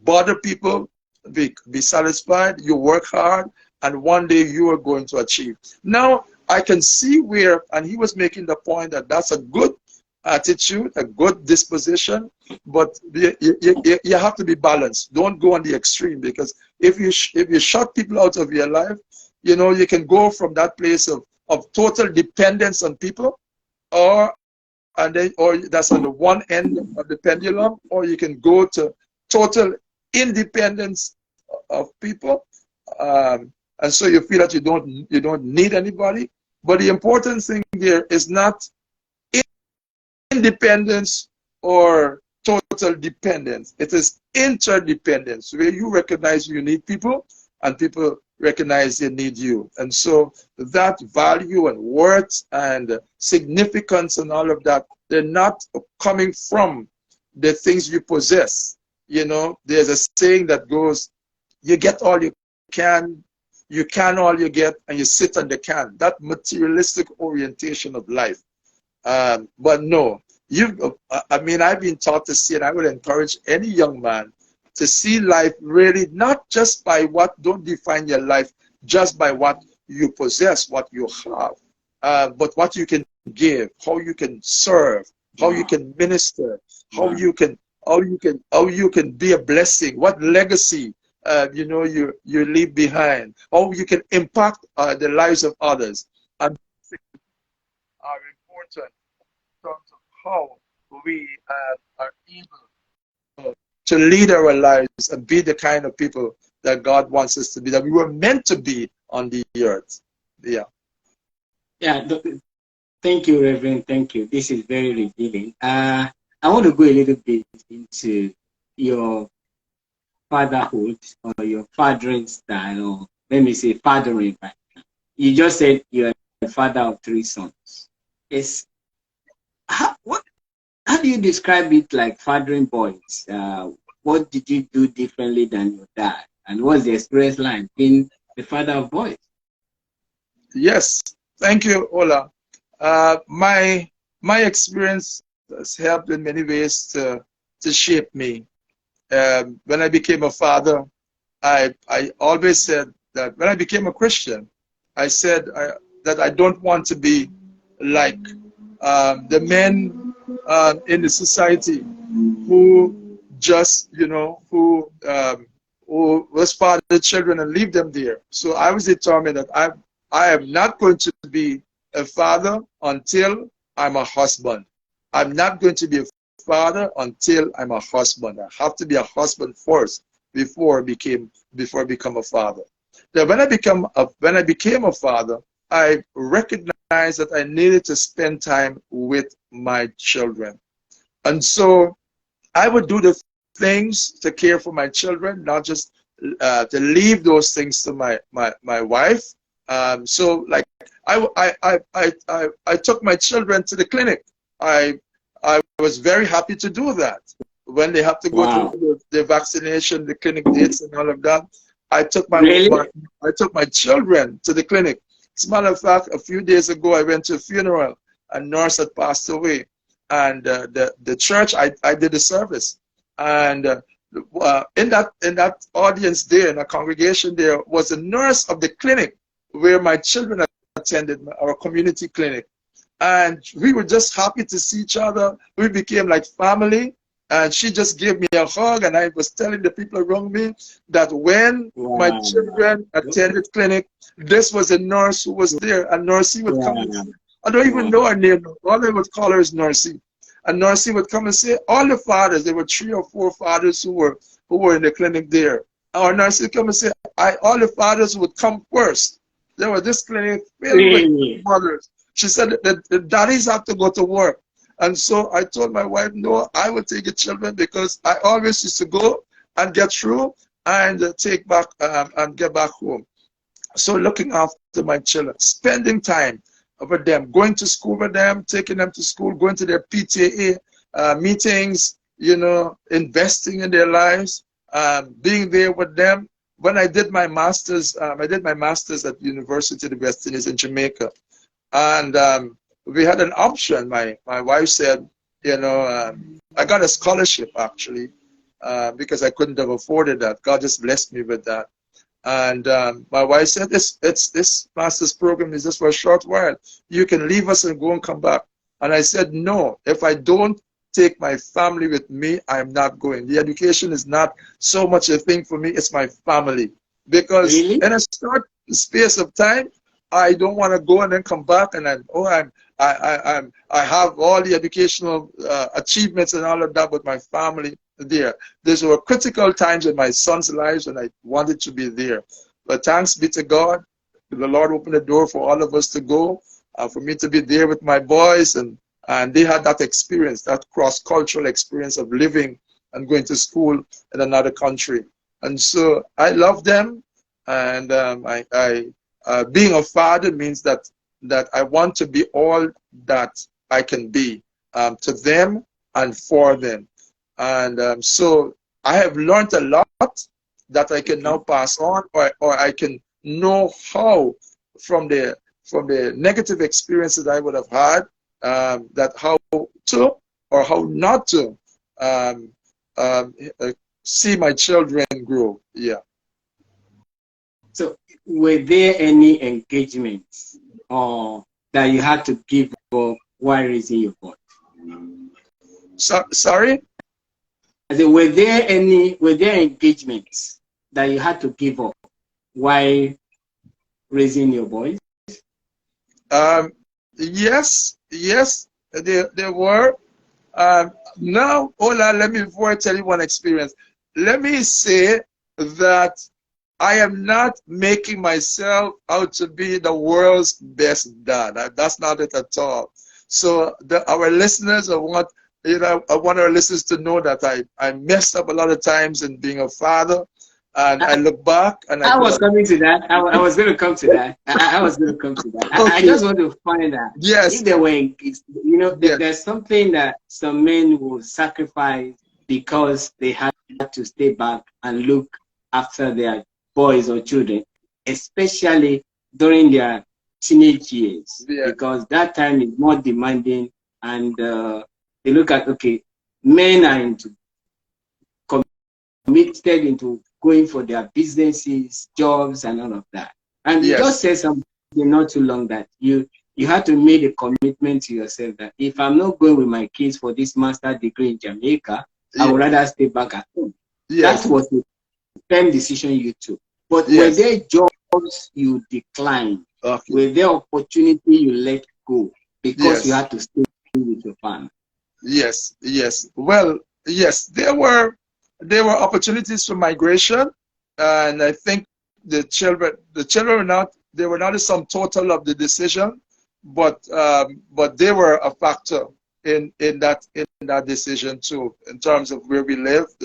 bother people, be satisfied, you work hard, and one day you are going to achieve. Now I can see where, and he was making the point that that's a good attitude, a good disposition, but you have to be balanced. Don't go on the extreme, because if you shut people out of your life, you know, you can go from that place of total dependence on people, or that's on the one end of the pendulum, or you can go to total independence of people, and so you feel that you don't need anybody. But the important thing there is not independence or total dependence. It is interdependence, where you recognize you need people and people recognize they need you. And so that value and worth and significance and all of that, they're not coming from the things you possess. You know, there's a saying that goes, you get all you can all you get, and you sit on the can. That materialistic orientation of life. But no, I mean, I've been taught to see, and I would encourage any young man to see life really not just by don't define your life just by what you possess, what you have, but what you can give, how you can serve, how you can minister, how you can be a blessing, what legacy you know you leave behind, how you can impact the lives of others, and are important in terms of how we are able to lead our lives and be the kind of people that God wants us to be, that we were meant to be on the earth. Yeah. Yeah. Thank you, Reverend. Thank you. This is very revealing. I want to go a little bit into your fatherhood, or your fathering style, or let me say fathering. You just said you're a father of three sons. Is what? How do you describe it like fathering boys? What did you do differently than your dad? And what's the experience like being the father of boys? Yes, thank you, Ola. My experience has helped in many ways to shape me. When I became a father, I always said that when I became a Christian, I said that I don't want to be like the men in the society who just, who was father children and leave them there. So I was determined that I am not going to be a father until I'm a husband. I'm not going to be a father until I'm a husband. I have to be a husband first before I become a father. Now, when I became a father, I recognized that I needed to spend time with my children, and so I would do the things to care for my children, not just to leave those things to my wife. So, like, I took my children to the clinic. I was very happy to do that. When they have to go through Wow. the vaccination, the clinic dates, and all of that, I took Really? I took my children to the clinic. As a matter of fact, a few days ago, I went to a funeral. A nurse had passed away, and the church I did a service, and in that audience there, in a congregation there, was a nurse of the clinic where my children attended, our community clinic, and we were just happy to see each other. We became like family, and she just gave me a hug, and I was telling the people around me that when my Wow. children attended clinic, this was a nurse who was there. A nursey would come and Wow. say, I don't even Wow. know her name. All they would call her is Nursey. A nursey would come and say, all the fathers, there were 3 or 4 fathers who were in the clinic there. Our nursey would come and say, all the fathers would come first. There was this clinic filled with Really? mothers. She said that the daddies have to go to work. And so I told my wife, no, I will take the children, because I always used to go and get through and take back and get back home. So looking after my children, spending time with them, going to school with them, taking them to school, going to their PTA meetings, investing in their lives, being there with them. When I did my master's at the University of the West Indies in Jamaica, and we had an option. My wife said, I got a scholarship actually, because I couldn't have afforded that. God just blessed me with that. And my wife said, this master's program is just for a short while. You can leave us and go and come back. And I said, no, if I don't take my family with me, I'm not going. The education is not so much a thing for me, it's my family. Because Really? in a short space of time, I don't want to go and then come back and I have all the educational achievements and all of that, but my family there. These were critical times in my son's lives, and I wanted to be there. But thanks be to God, the Lord opened the door for all of us to go, for me to be there with my boys, and they had that experience, that cross-cultural experience of living and going to school in another country. And so I love them, and being a father means that I want to be all that I can be to them and for them. And so I have learned a lot that I can now Okay. pass on, or I can know how from the negative experiences I would have had, that how to or how not to um, um, uh, see my children grow. Yeah. So, were there any engagements or that you had to give up while raising your boy? So, sorry. I said, were there engagements that you had to give up while raising your boys? Um, yes, yes, there were. Now, Ola, before I tell you one experience, let me say that I am not making myself out to be the world's best dad. That's not it at all. So our listeners, I want our listeners to know that I messed up a lot of times in being a father. And I look back and I I could was have. coming to that. I was going to come to that. I was going to come to that. I Okay. just want to find out if Yes. there were, you know, Yes. there's something that some men will sacrifice because they had to stay back and look after their boys or children, especially during their teenage years, Yeah. because that time is more demanding. And they look at, okay, men are into committed into going for their businesses, jobs, and all of that. And you just Yes. said something not too long that you had to make a commitment to yourself that if I'm not going with my kids for this master's degree in Jamaica, I would Yes. rather stay back at home. That Yes. was the firm decision you took. But were Yes. there jobs you declined? Okay. Were there opportunity you let go because you Yes. had to stay with your family? Yes. Yes. Well, yes, there were opportunities for migration, and I think the children were not the sum total of the decision, but they were a factor in that decision too, in terms of where we lived.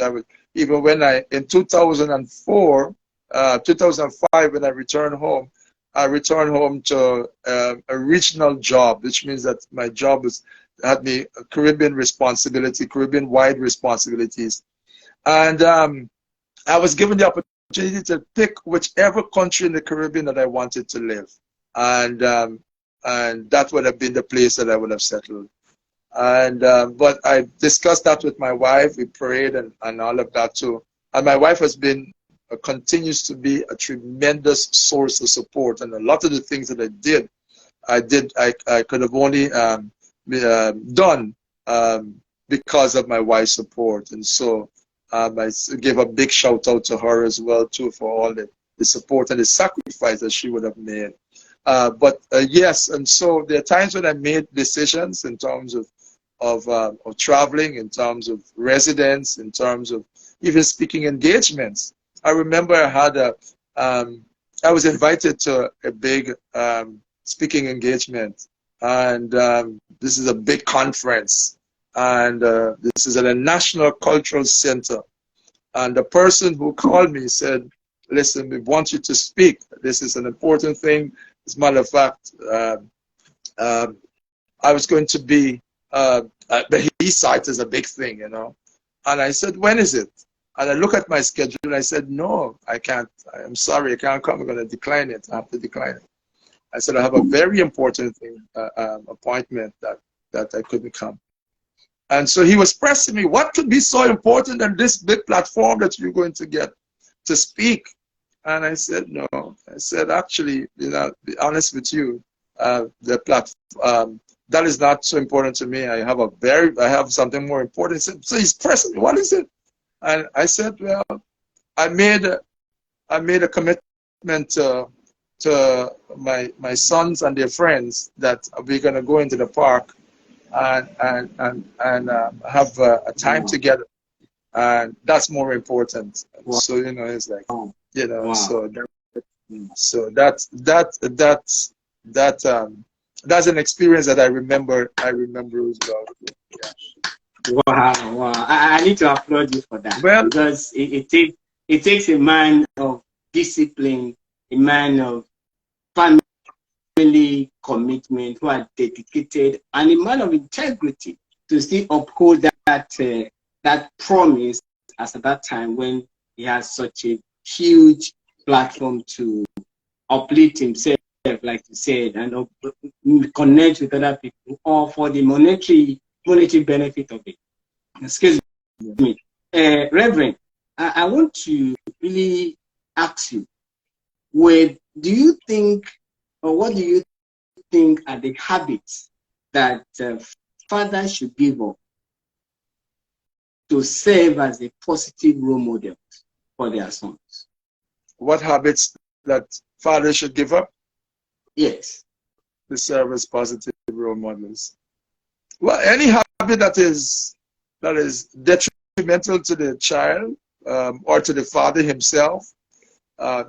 Even when in 2004, 2005, when I returned home to a regional job, which means that my job had me Caribbean-wide responsibilities. And I was given the opportunity to pick whichever country in the Caribbean that I wanted to live. And that would have been the place that I would have settled. But I discussed that with my wife. We prayed and all of that too. And my wife continues to be a tremendous source of support. And a lot of the things that I could have only done because of my wife's support. And so I give a big shout out to her as well too for all the support and the sacrifice that she would have made. But yes, and so there are times when I made decisions in terms of traveling, in terms of residence, in terms of even speaking engagements. I remember I was invited to a big speaking engagement, and this is a big conference, and this is at a national cultural center. And the person who called me said, "Listen, we want you to speak. This is an important thing. As a matter of fact, I was going to be, the he site is a big thing, you know." And I said, "When is it?" And I look at my schedule and I said, "No, I can't. I'm sorry, I can't come. I'm going to decline it. I have to decline it." I said, "I have a very important thing, appointment that I couldn't come." And so he was pressing me, "What could be so important than this big platform that you're going to get to speak?" And I said, "No." I said, "Actually, to be honest with you, the platform, that is not so important to me. I have something more important." So he's pressing me, "What is it?" And I said, "Well, I made a commitment to my sons and their friends that we're going to go into the park and have a time Wow. together, and that's more important." Wow. So it's like, Wow. so that's an experience that I remember as well. Yeah. Wow, wow. I need to applaud you for that Well, because it takes a man of discipline, a man of family commitment who are dedicated, and a man of integrity to still uphold that promise as at that time when he has such a huge platform to uplift himself, like you said, and connect with other people, or for the monetary benefit of it. Excuse me. Reverend, I want to really ask you, do you think, or what do you think are the habits that fathers should give up to serve as a positive role model for their sons? what habits that fathers should give up Yes. to serve as positive role models? Well, any habit that is detrimental to the child, or to the father himself,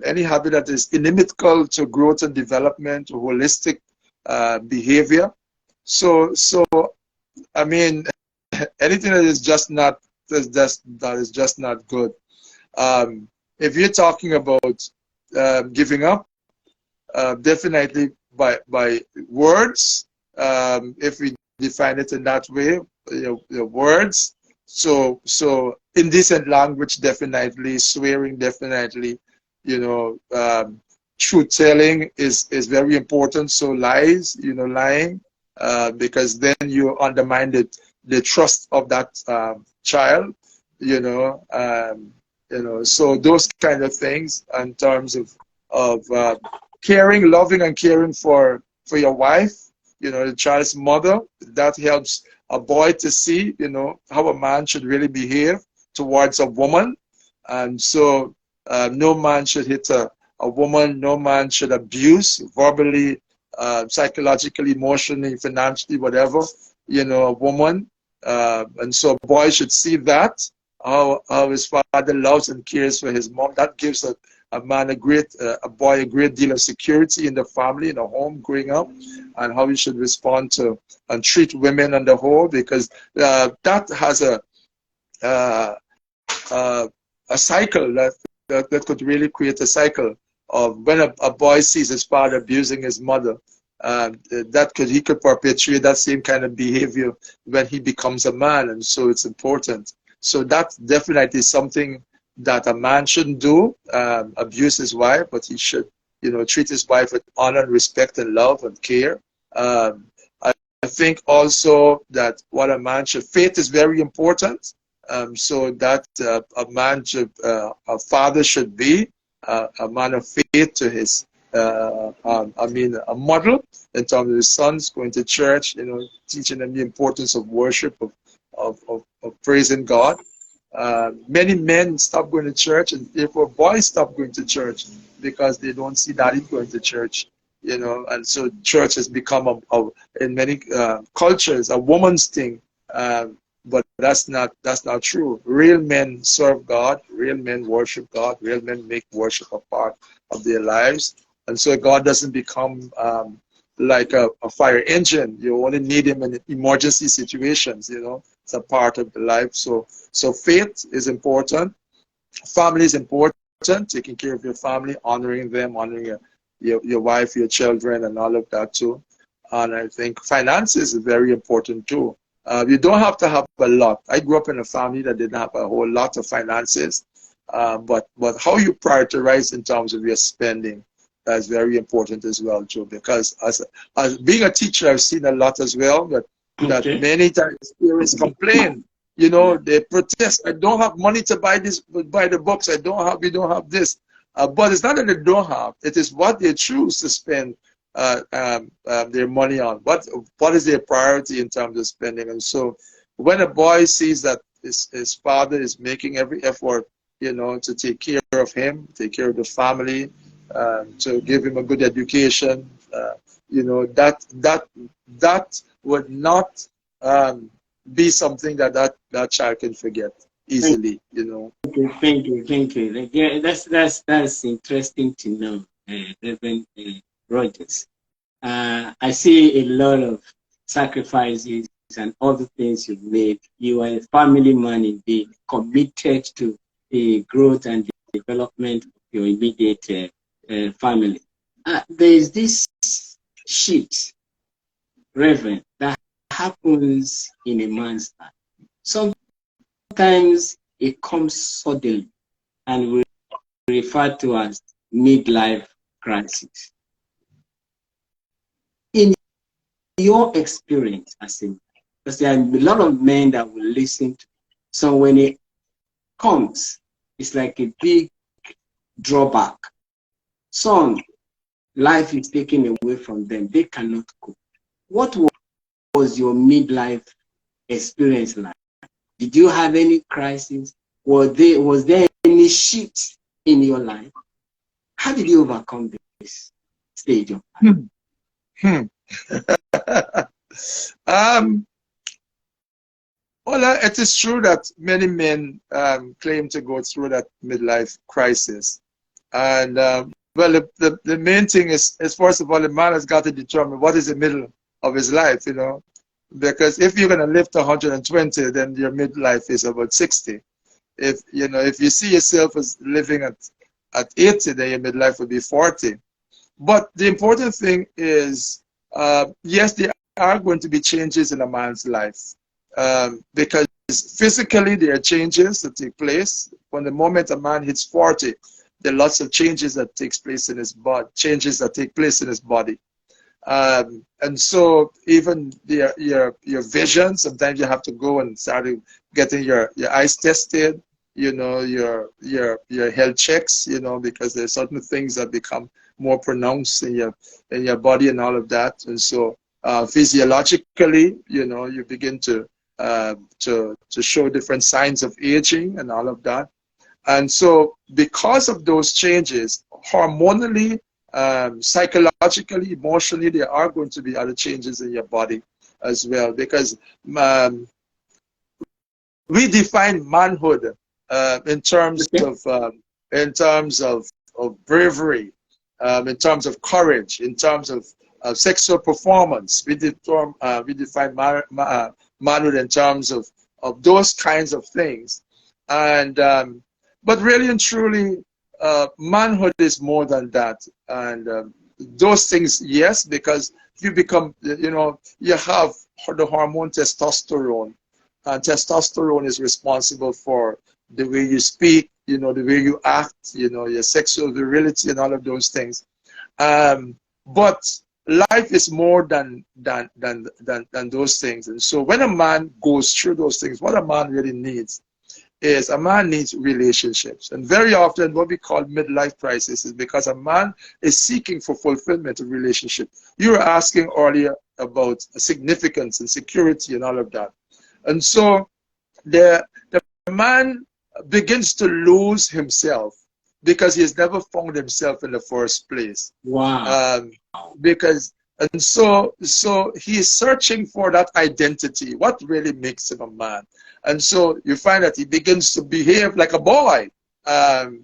any habit that is inimical to growth and development, to holistic behavior. So I mean, anything that is just not good. Um, if you're talking about giving up, definitely by words, if we define it in that way, words. So indecent language, definitely. Swearing, definitely. Truth telling is very important. So lies, lying, because then you undermine the trust of that child. So those kind of things in terms of caring, loving, and caring for your wife, the child's mother. That helps a boy to see, how a man should really behave towards a woman. And so no man should hit a woman. No man should abuse verbally, psychologically, emotionally, financially, whatever, a woman. And so a boy should see that, how his father loves and cares for his mom. That gives a man a boy a great deal of security in the family, in the home, growing up, and how he should respond to and treat women on the whole, because that has a cycle that could really create a cycle of when a boy sees his father abusing his mother. He could perpetuate that same kind of behavior when he becomes a man, and so it's important. So that's definitely something that a man shouldn't do, abuse his wife, but he should, treat his wife with honor and respect and love and care. I think also that what a man should, faith is very important. So that a father should be a man of faith to his, a model in terms of his sons going to church, teaching them the importance of worship, of praising God. Many men stop going to church, and therefore boys stop going to church because they don't see daddy going to church, and so church has become in many cultures a woman's thing, but that's not true. Real men serve God, real men worship God, real men make worship a part of their lives, and so God doesn't become like a fire engine. You only need him in emergency situations. It's a part of the life. So faith is important. Family is important. Taking care of your family, honoring them, honoring your wife, your children, and all of that too. And I think finances is very important too. You don't have to have a lot. I grew up in a family that didn't have a whole lot of finances, but how you prioritize in terms of your spending, that's very important as well too. Because as being a teacher, I've seen a lot as well that many times parents complain. They protest. I don't have money to buy the books. We don't have this. But it's not that they don't have. It is what they choose to spend their money on. What is their priority in terms of spending? And so when a boy sees that his father is making every effort, to take care of him, take care of the family, to give him a good education, that would not be something that child can forget easily. Thank you. Yeah, that's interesting to know, Reverend Rogers. I see a lot of sacrifices and all the things you've made. You are a family man indeed, committed to the growth and development of your immediate family. There is this shift, Reverend, that happens in a man's life. Sometimes it comes suddenly, and we refer to as midlife crisis. In your experience as a man, because there are a lot of men that will listen to, so when it comes, it's like a big drawback. Some life is taken away from them; they cannot cope. What was your midlife experience like? Did you have any crisis? Was there any shift in your life? How did you overcome this stage of life? Well, it is true that many men claim to go through that midlife crisis. And well, the main thing is first of all, the man has got to determine what is the middle of his life, Because if you're going to live to 120, then your midlife is about 60. if if you see yourself as living at 80, then your midlife will be 40. But the important thing is, yes, there are going to be changes in a man's life, because physically there are changes that take place. From the moment a man hits 40, there are lots of changes that takes place in his body, and so even your vision, sometimes you have to go and start getting your eyes tested, your health checks, because there's certain things that become more pronounced in your body and all of that. And so physiologically, you begin to show different signs of aging and all of that. And so because of those changes, hormonally, psychologically, emotionally, there are going to be other changes in your body as well, because we define manhood in terms of bravery, in terms of courage, in terms of sexual performance. We define manhood in terms of those kinds of things. And but really and truly, manhood is more than that. And those things, yes, because you become, you have the hormone testosterone, and testosterone is responsible for the way you speak, the way you act, your sexual virility and all of those things. But life is more than those things. And so when a man goes through those things, what a man really needs is, a man needs relationships. And very often what we call midlife crisis is because a man is seeking for fulfillment of relationship. You were asking earlier about significance and security and all of that. And so the man begins to lose himself because he has never found himself in the first place. Wow. So he is searching for that identity, what really makes him a man. And so you find that he begins to behave like a boy. And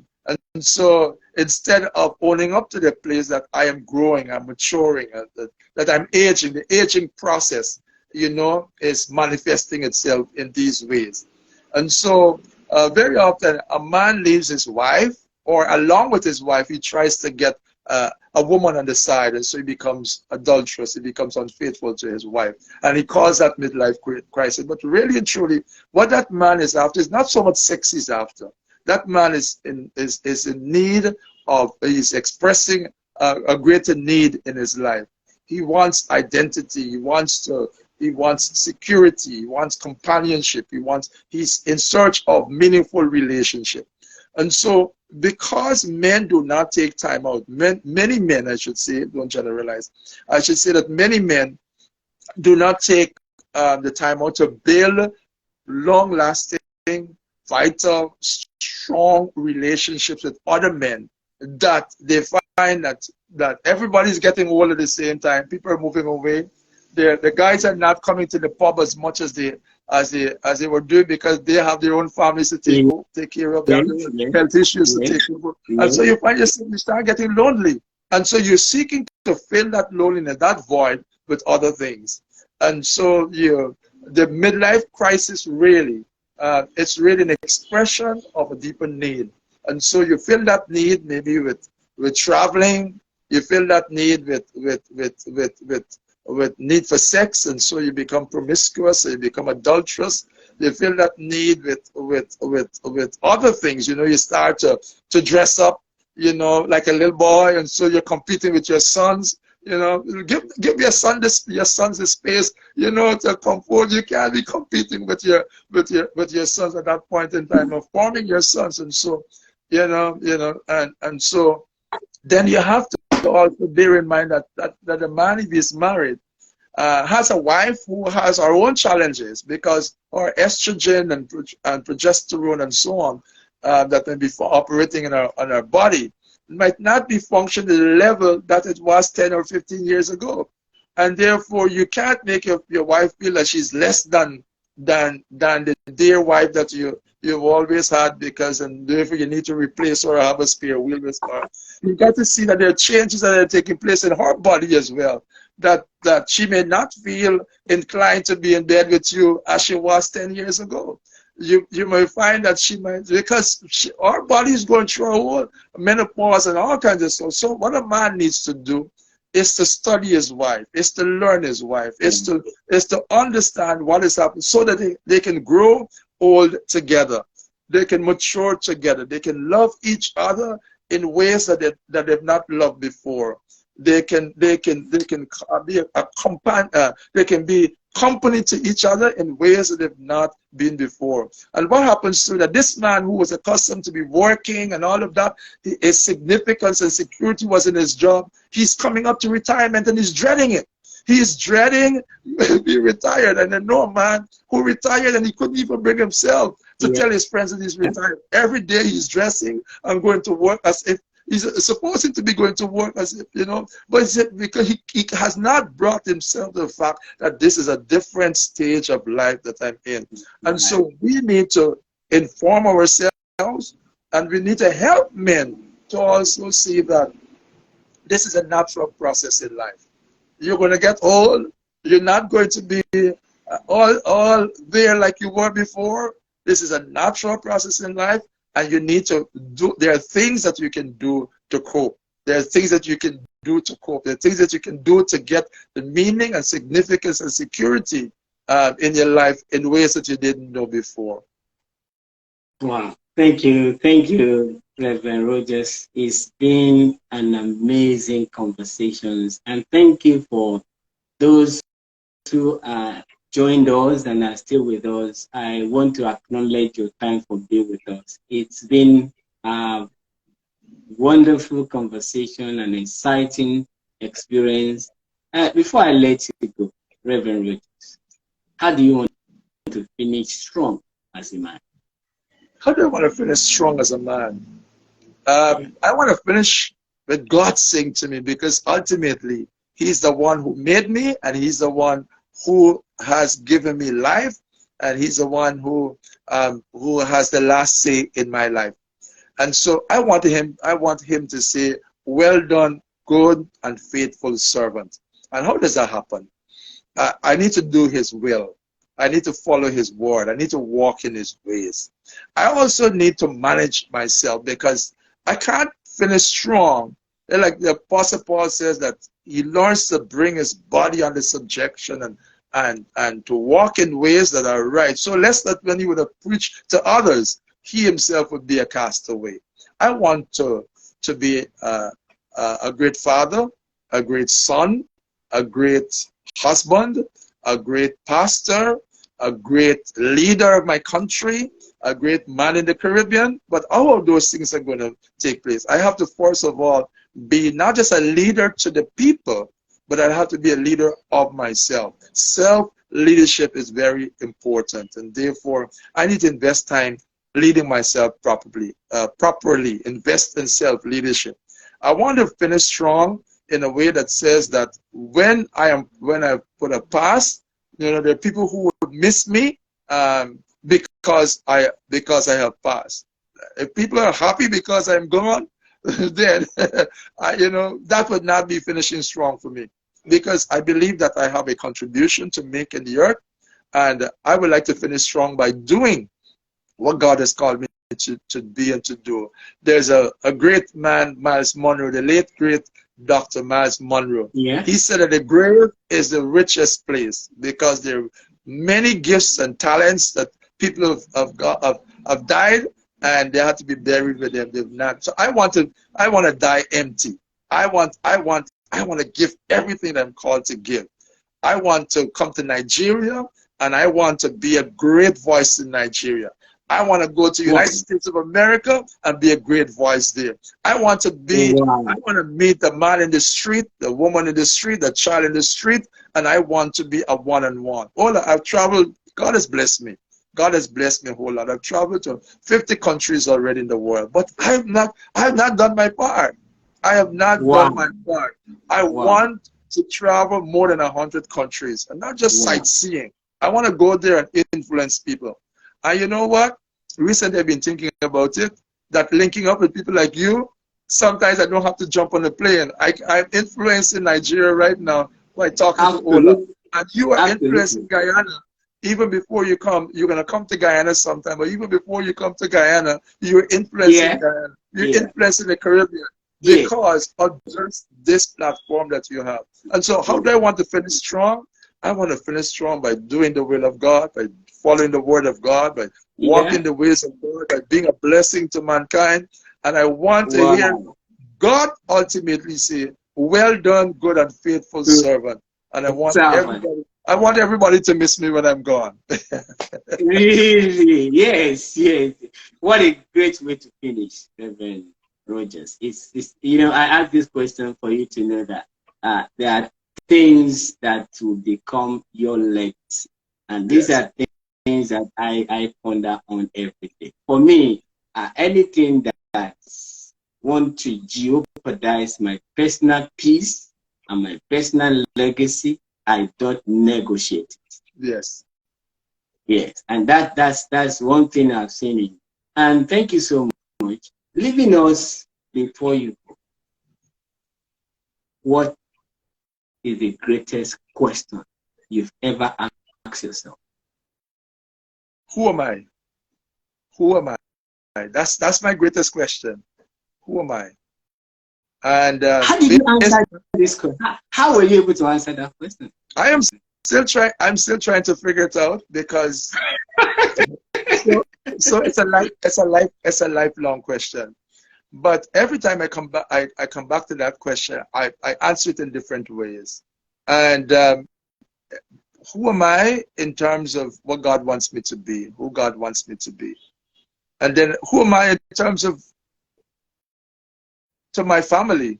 so instead of owning up to the place that I am growing, I'm maturing, that I'm aging, the aging process, is manifesting itself in these ways. And so very often a man leaves his wife, or along with his wife, he tries to get a woman on the side, and so he becomes adulterous, he becomes unfaithful to his wife, and he calls that midlife crisis. But really and truly, what that man is after is not so much sex he's after. That man is in need of, he's expressing a greater need in his life. He wants identity, he wants security, he wants companionship, he's in search of meaningful relationship. And so because men do not take time out, many men, I should say, don't generalize, I should say that many men do not take the time out to build long-lasting, vital, strong relationships with other men, that they find that everybody's getting old at the same time, people are moving away. The guys are not coming to the pub as much as they were doing, because they have their own families to take care of, their health issues to take care of. And so you find yourself, you start getting lonely. And so you're seeking to fill that loneliness, that void, with other things. And so the midlife crisis really, it's really an expression of a deeper need. And so you fill that need maybe with traveling, you fill that need with need for sex, and so you become promiscuous, you become adulterous. You feel that need with other things. You start to dress up, like a little boy, and so you're competing with your sons. Give your sons the space, to come forward. You can't be competing with your sons at that point in time of forming your sons, and so and so then you have to also bear in mind that a man, if he's married, has a wife who has her own challenges, because her estrogen and progesterone and so on that may be operating in her body might not be functioning at the level that it was 10 or 15 years ago. And therefore, you can't make your wife feel that she's less than the dear wife that you've always had, and therefore you need to replace her or have a spare wheel with her. You've got to see that there are changes that are taking place in her body as well, that she may not feel inclined to be in bed with you as she was 10 years ago. you might find that she might, because our body is going through a whole menopause and all kinds of stuff. So what a man needs to do is to study his wife, is to learn his wife, is to understand what is happening, so that they can grow old together, they can mature together, they can love each other in ways that they've not loved before. They can be a companion. They can be company to each other in ways that they've not been before. And what happens to that? This man who was accustomed to be working and all of that, his significance and security was in his job. He's coming up to retirement and he's dreading it. He's dreading being retired. And I know a man who retired and he couldn't even bring himself to tell his friends that he's retired. Every day he's dressing and going to work as if he's supposed to be going to work, as if, you know, but it's because he has not brought himself to the fact that this is a different stage of life that I'm in. And so we need to inform ourselves, and we need to help men to also see that this is a natural process in life. You're going to get old. You're not going to be all there like you were before. This is a natural process in life. And you need to do, there are things that you can do to cope. There are things that you can do to cope. There are things that you can do to get the meaning and significance and security in your life in ways that you didn't know before. Wow. Thank you, Reverend Rogers. It's been an amazing conversation. And thank you for those who joined us and are still with us. I want to acknowledge your time for being with us. It's been a wonderful conversation, an exciting experience. Before I let you go, Reverend Rogers, how do you want to finish strong as a man? How do I want to finish strong as a man? I want to finish with God saying to me, because ultimately He's the one who made me, and He's the one who has given me life, and He's the one who has the last say in my life. And so I want him to say, well done, good and faithful servant. And how does that happen? I need to do His will. I need to follow His word. I need to walk in His ways. I also need to manage myself, because I can't finish strong. Like the Apostle Paul says, that he learns to bring his body under subjection and to walk in ways that are right. So lest that when he would have preached to others, he himself would be a castaway. I want to be a great father, a great son, a great husband, a great pastor, a great leader of my country, a great man in the Caribbean. But all of those things are going to take place. I have to, first of all, be not just a leader to the people, but I have to be a leader of myself. Self-leadership is very important, and therefore I need to invest time leading myself properly, invest in self-leadership. I want to finish strong in a way that says that when I put a pass, you know, there are people who would miss me because I have passed. If people are happy because I'm gone, then that would not be finishing strong for me, because I believe that I have a contribution to make in the earth, and I would like to finish strong by doing what God has called me to be and to do. There's a great man, Miles Monroe, the late great Dr. Miles Monroe. Yeah. He said that the grave is the richest place, because there are many gifts and talents that people have died, and they have to be buried with them. They've not. So I want to die empty. I want to give everything that I'm called to give. I want to come to Nigeria, and I want to be a great voice in Nigeria. I want to go to the United States of America and be a great voice there. I want to meet the man in the street, the woman in the street, the child in the street, and I want to be a one-on-one. I've traveled. God has blessed me. God has blessed me a whole lot. I've traveled to 50 countries already in the world, but I have not done my part. I have not done my part. I want to travel more than 100 countries, and not just sightseeing. I want to go there and influence people. And you know what? Recently I've been thinking about it, that linking up with people like you, sometimes I don't have to jump on a plane. I'm influencing Nigeria right now by talking to Ola. And you are influencing Guyana. even before you come, you're going to come to Guyana sometime, but even before you come to Guyana, you're influencing Yeah. Guyana. You're Yeah. influencing the Caribbean Yeah. because of just this platform that you have. And so how do I want to finish strong? I want to finish strong by doing the will of God, by following the word of God, by Yeah. walking the ways of God, by being a blessing to mankind. And I want to hear Wow. God ultimately say, well done, good and faithful Good servant. And servant. I want everybody to miss me when I'm gone. Really? Yes, yes. What a great way to finish, Reverend Rogers. It's I asked this question for you to know that there are things that will become your legacy. And these Yes. are things that I ponder on every day. For me, anything that want to jeopardize my personal peace and my personal legacy, I don't negotiate. Yes. Yes, and that's one thing I've seen in. And thank you so much. Leaving us before you, what is the greatest question you've ever asked yourself? Who am I? Who am I? That's my greatest question. Who am I? And How did you answer this question? How were you able to answer that question? I am still trying. I'm still trying to figure it out because so, so it's a lifelong question. But every time I come back, I come back to that question. I answer it in different ways. And who am I in terms of what God wants me to be, who God wants me to be, and then who am I in terms of to my family,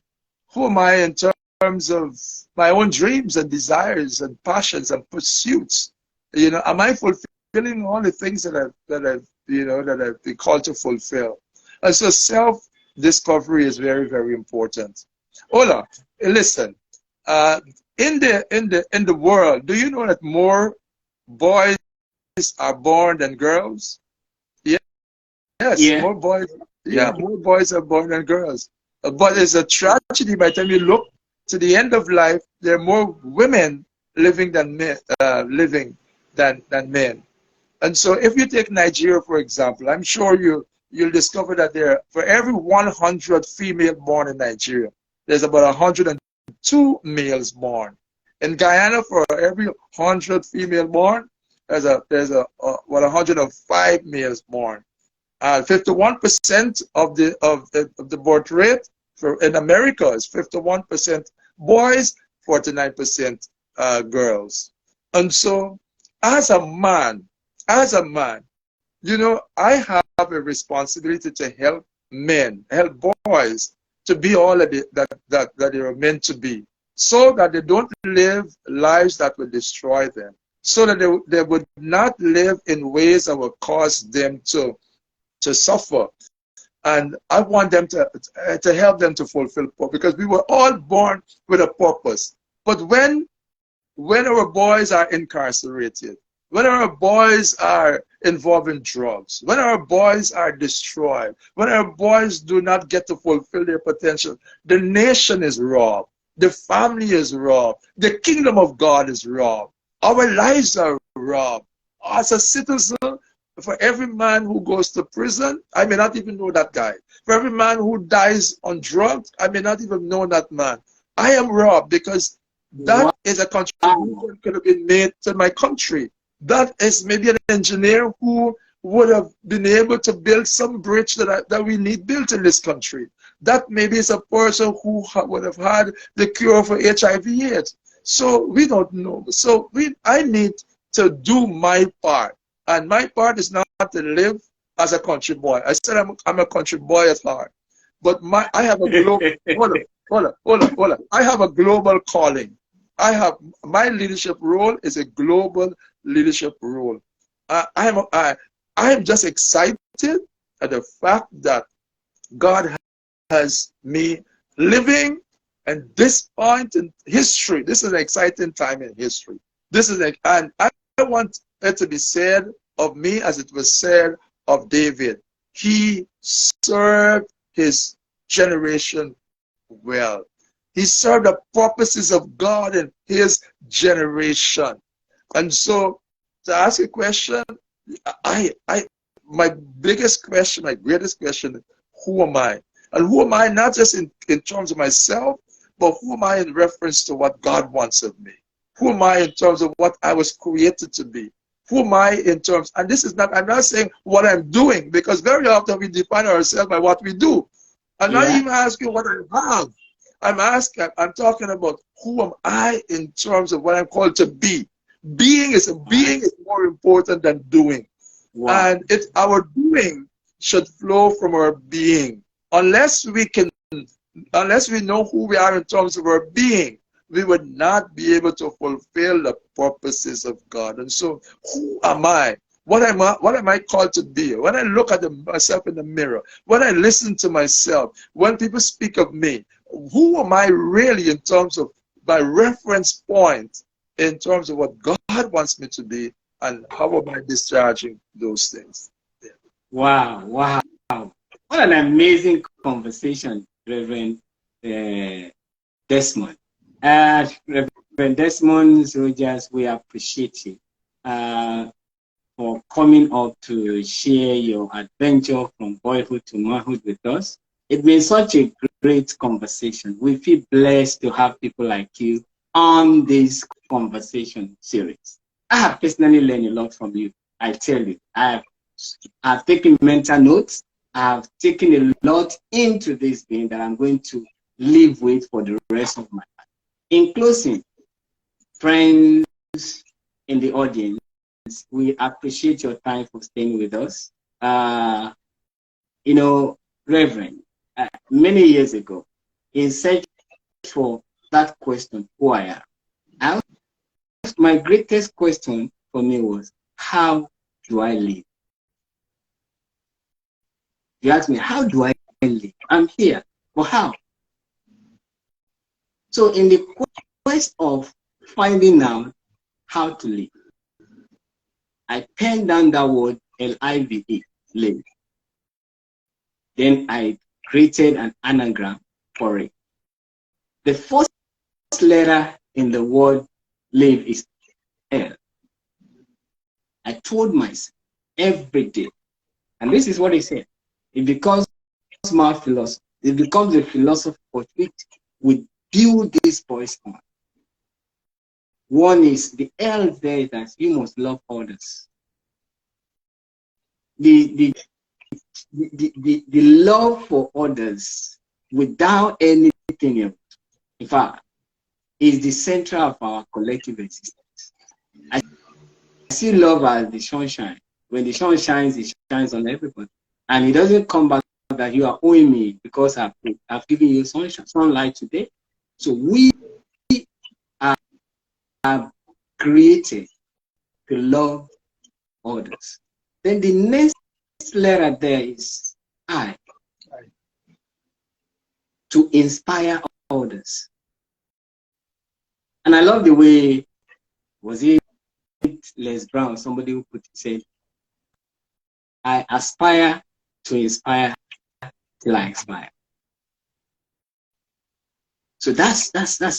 who am I in terms of my own dreams and desires and passions and pursuits. Am I fulfilling all the things that I've been called to fulfill? And so self-discovery is very, very important. Ola, listen, uh, in the world, do you know that more boys are born than girls? Yes, Yeah, more boys. Yeah, yeah. more boys are born than girls. But it's a tragedy by the time you look to the end of life, there are more women living than men, than men. And so, if you take Nigeria for example, I'm sure you'll discover that for every 100 female born in Nigeria, there's about 102 males born. In Guyana, for every 100 female born, there's 105 males born. 51% of the birth rate in America is 51% boys, 49% girls. And so, as a man, as a man, I have a responsibility to help men, help boys to be all that they are meant to be, so that they don't live lives that will destroy them, so that they would not live in ways that will cause them to suffer. And I want them to help them to fulfill purpose, because we were all born with a purpose. But when our boys are incarcerated, when our boys are involved in drugs, when our boys are destroyed, when our boys do not get to fulfill their potential, the nation is robbed, the family is robbed, the kingdom of God is robbed, our lives are robbed. As a citizen, for every man who goes to prison, I may not even know that guy. For every man who dies on drugs, I may not even know that man. I am robbed because that Wow. is a contribution could have been made to my country. That is maybe an engineer who would have been able to build some bridge that we need built in this country. That maybe is a person who would have had the cure for HIV/AIDS. So we don't know. So I need to do my part. And my part is not to live as a country boy. I said I'm a country boy at heart. But I have a global, hold on. I have a global calling. My leadership role is a global leadership role. I am just excited at the fact that God has me living at this point in history. This is an exciting time in history. And I want it to be said of me as it was said of David. He served his generation well. He served the purposes of God in his generation. And so to ask a question, my biggest question, my greatest question is, who am I? And who am I not just in terms of myself, but who am I in reference to what God wants of me? Who am I in terms of what I was created to be? Who am I in terms, and this is not, I'm not saying what I'm doing, because very often we define ourselves by what we do. I'm not Yeah. even asking what I have. I'm talking about who am I in terms of what I'm called to be. Being is more important than doing. Wow. And if our doing should flow from our being, unless we know who we are in terms of our being, we would not be able to fulfill the purposes of God. And so, who am I? What am I called to be? When I look at myself in the mirror, when I listen to myself, when people speak of me, who am I really in terms of my reference point, in terms of what God wants me to be, and how am I discharging those things? Yeah. Wow. Wow. What an amazing conversation, Reverend Desmond. Reverend Desmond Rogers, we appreciate you for coming up to share your adventure from boyhood to manhood with us. It's been such a great conversation. We feel blessed to have people like you on this conversation series. I have personally learned a lot from you. I tell you, I've taken mental notes. I've taken a lot into this thing that I'm going to live with for the rest of my life. In closing, friends in the audience, we appreciate your time for staying with us. You know, Reverend, many years ago, in search for that question, who I am, my greatest question for me was, how do I live? You ask me, how do I live? I'm here, but how? So in the quest of finding out how to live, I penned down that word L-I-V-E, live. Then I created an anagram for it. The first letter in the word live is L. I told myself every day, and this is what he said, it becomes my philosophy. It becomes a philosophy for which we build this voice on. One is the L there that you must love others. The love for others without anything else, in fact, is the center of our collective existence. I see love as the sunshine. When the sun shines, it shines on everybody. And it doesn't come back that you are owing me because I've given you sunlight today. So we are created to love others. Then the next letter there is I, to inspire others. And I love the way, was it Les Brown, somebody who said, I aspire to inspire till I expire. So that's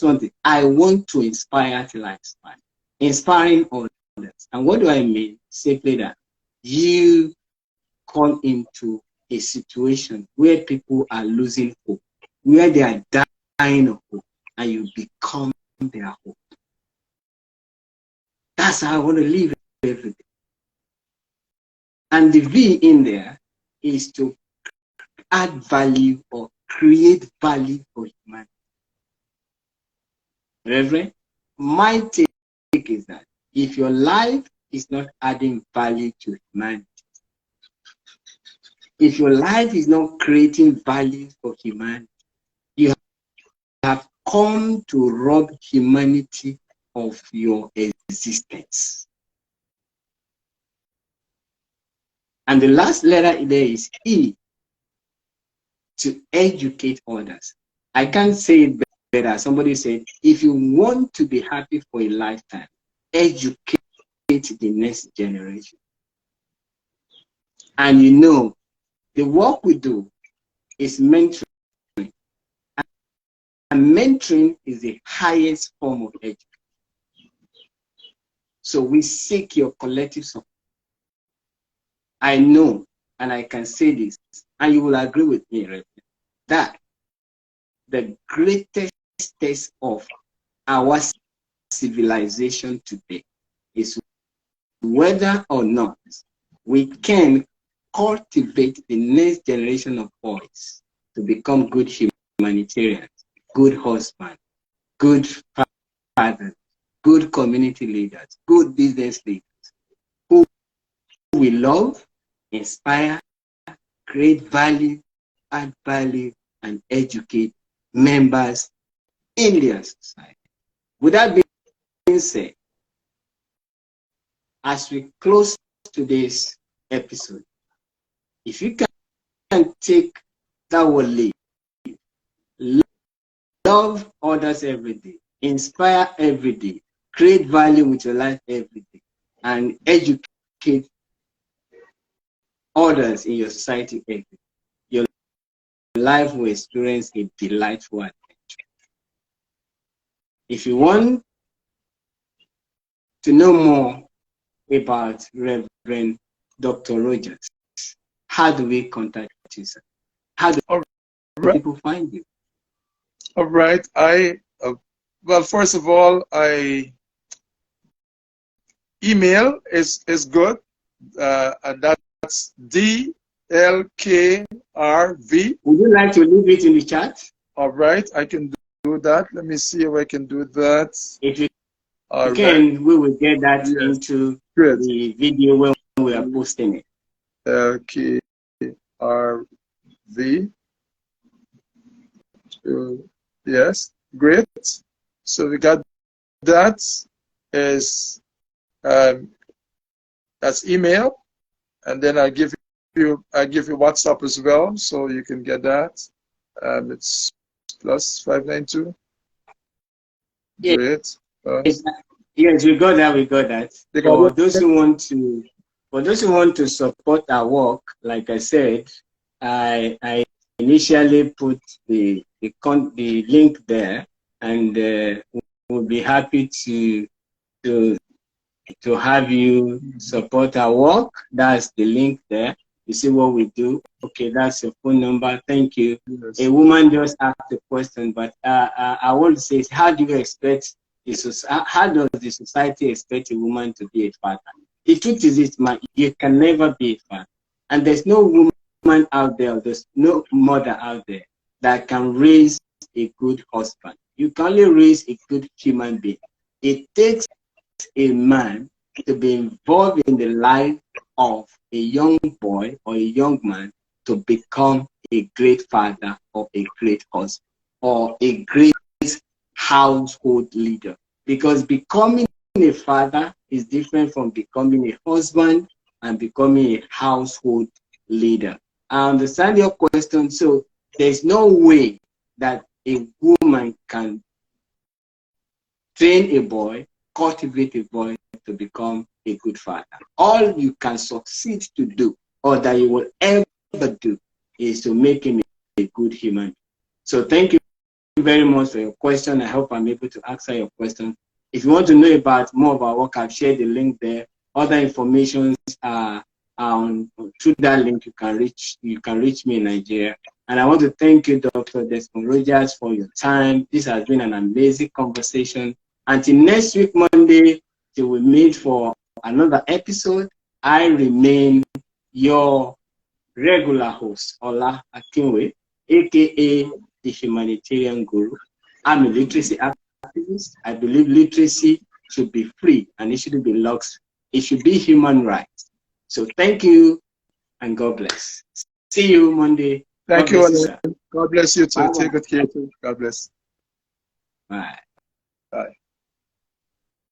one thing. I want to inspire till I expire. Inspiring others. And what do I mean? Simply that you come into a situation where people are losing hope, where they are dying of hope, and you become their hope. That's how I want to live every day. And the V in there is to add value or create value for humanity. Reverend, my take is that if your life is not adding value to humanity, if your life is not creating value for humanity, you have come to rob humanity of your existence. And the last letter there is E, to educate others. I can't say it better. Somebody said, if you want to be happy for a lifetime, educate the next generation. And you know, the work we do is mentoring. And mentoring is the highest form of education. So we seek your collective support. I know, and I can say this, and you will agree with me, Reverend, that the greatest test of our civilization today is whether or not we can cultivate the next generation of boys to become good humanitarians, good husbands, good fathers, good community leaders, good business leaders, who we love, inspire, create value, add value, and educate members in their society. With that being said, as we close today's episode, if you can take that word lead, love others every day, inspire every day, create value with your life every day, and educate others in your society every day, your life will experience a delightful adventure. If you want to know more about Reverend Dr. Rogers, how do we contact you, sir? How do people find you? All right. Well, first of all, email is good, and that's DLKRV. Would you like to leave it in the chat? All right, I can do that. Let me see if I can do that. If you can, we will get that into the video when we are posting it. LKRV. Yes, great. So we got that is that's email, and then I give you WhatsApp as well, so you can get that. It's +592. Yeah. Great. Yes, we got that. For those who want to support our work, like I said, I initially put the link there, and we'll be happy to have you support our work. That's the link there. You see what we do. Okay, that's your phone number. Thank you. Yes. A woman just asked a question, but I want to say, how do you expect how does the society expect a woman to be a father? The truth is, you can never be a father, and there's no woman out there, there's no mother out there that can raise a good husband. You can only raise a good human being. It takes a man to be involved in the life of a young boy or a young man to become a great father or a great husband or a great household leader. Because becoming a father is different from becoming a husband and becoming a household leader. I understand your question. So there's no way that a woman can train a boy, cultivate a boy to become a good father. All you can succeed to do, or that you will ever do, is to make him a good human. So thank you very much for your question. I hope I'm able to answer your question. If you want to know about more about work, I've shared the link there. Other information through that link. You can reach me in Nigeria. And I want to thank you, Dr. Desmond Rogers, for your time. This has been an amazing conversation. Until next week, Monday, till we meet for another episode, I remain your regular host, Ola Akinwe, aka the Humanitarian Guru. I'm a literacy activist. I believe literacy should be free and it shouldn't be luxury. It should be human rights. So thank you and God bless. See you Monday. Thank you, Alan. God bless you too. Bye. Take good care too. God bless. Bye. Bye.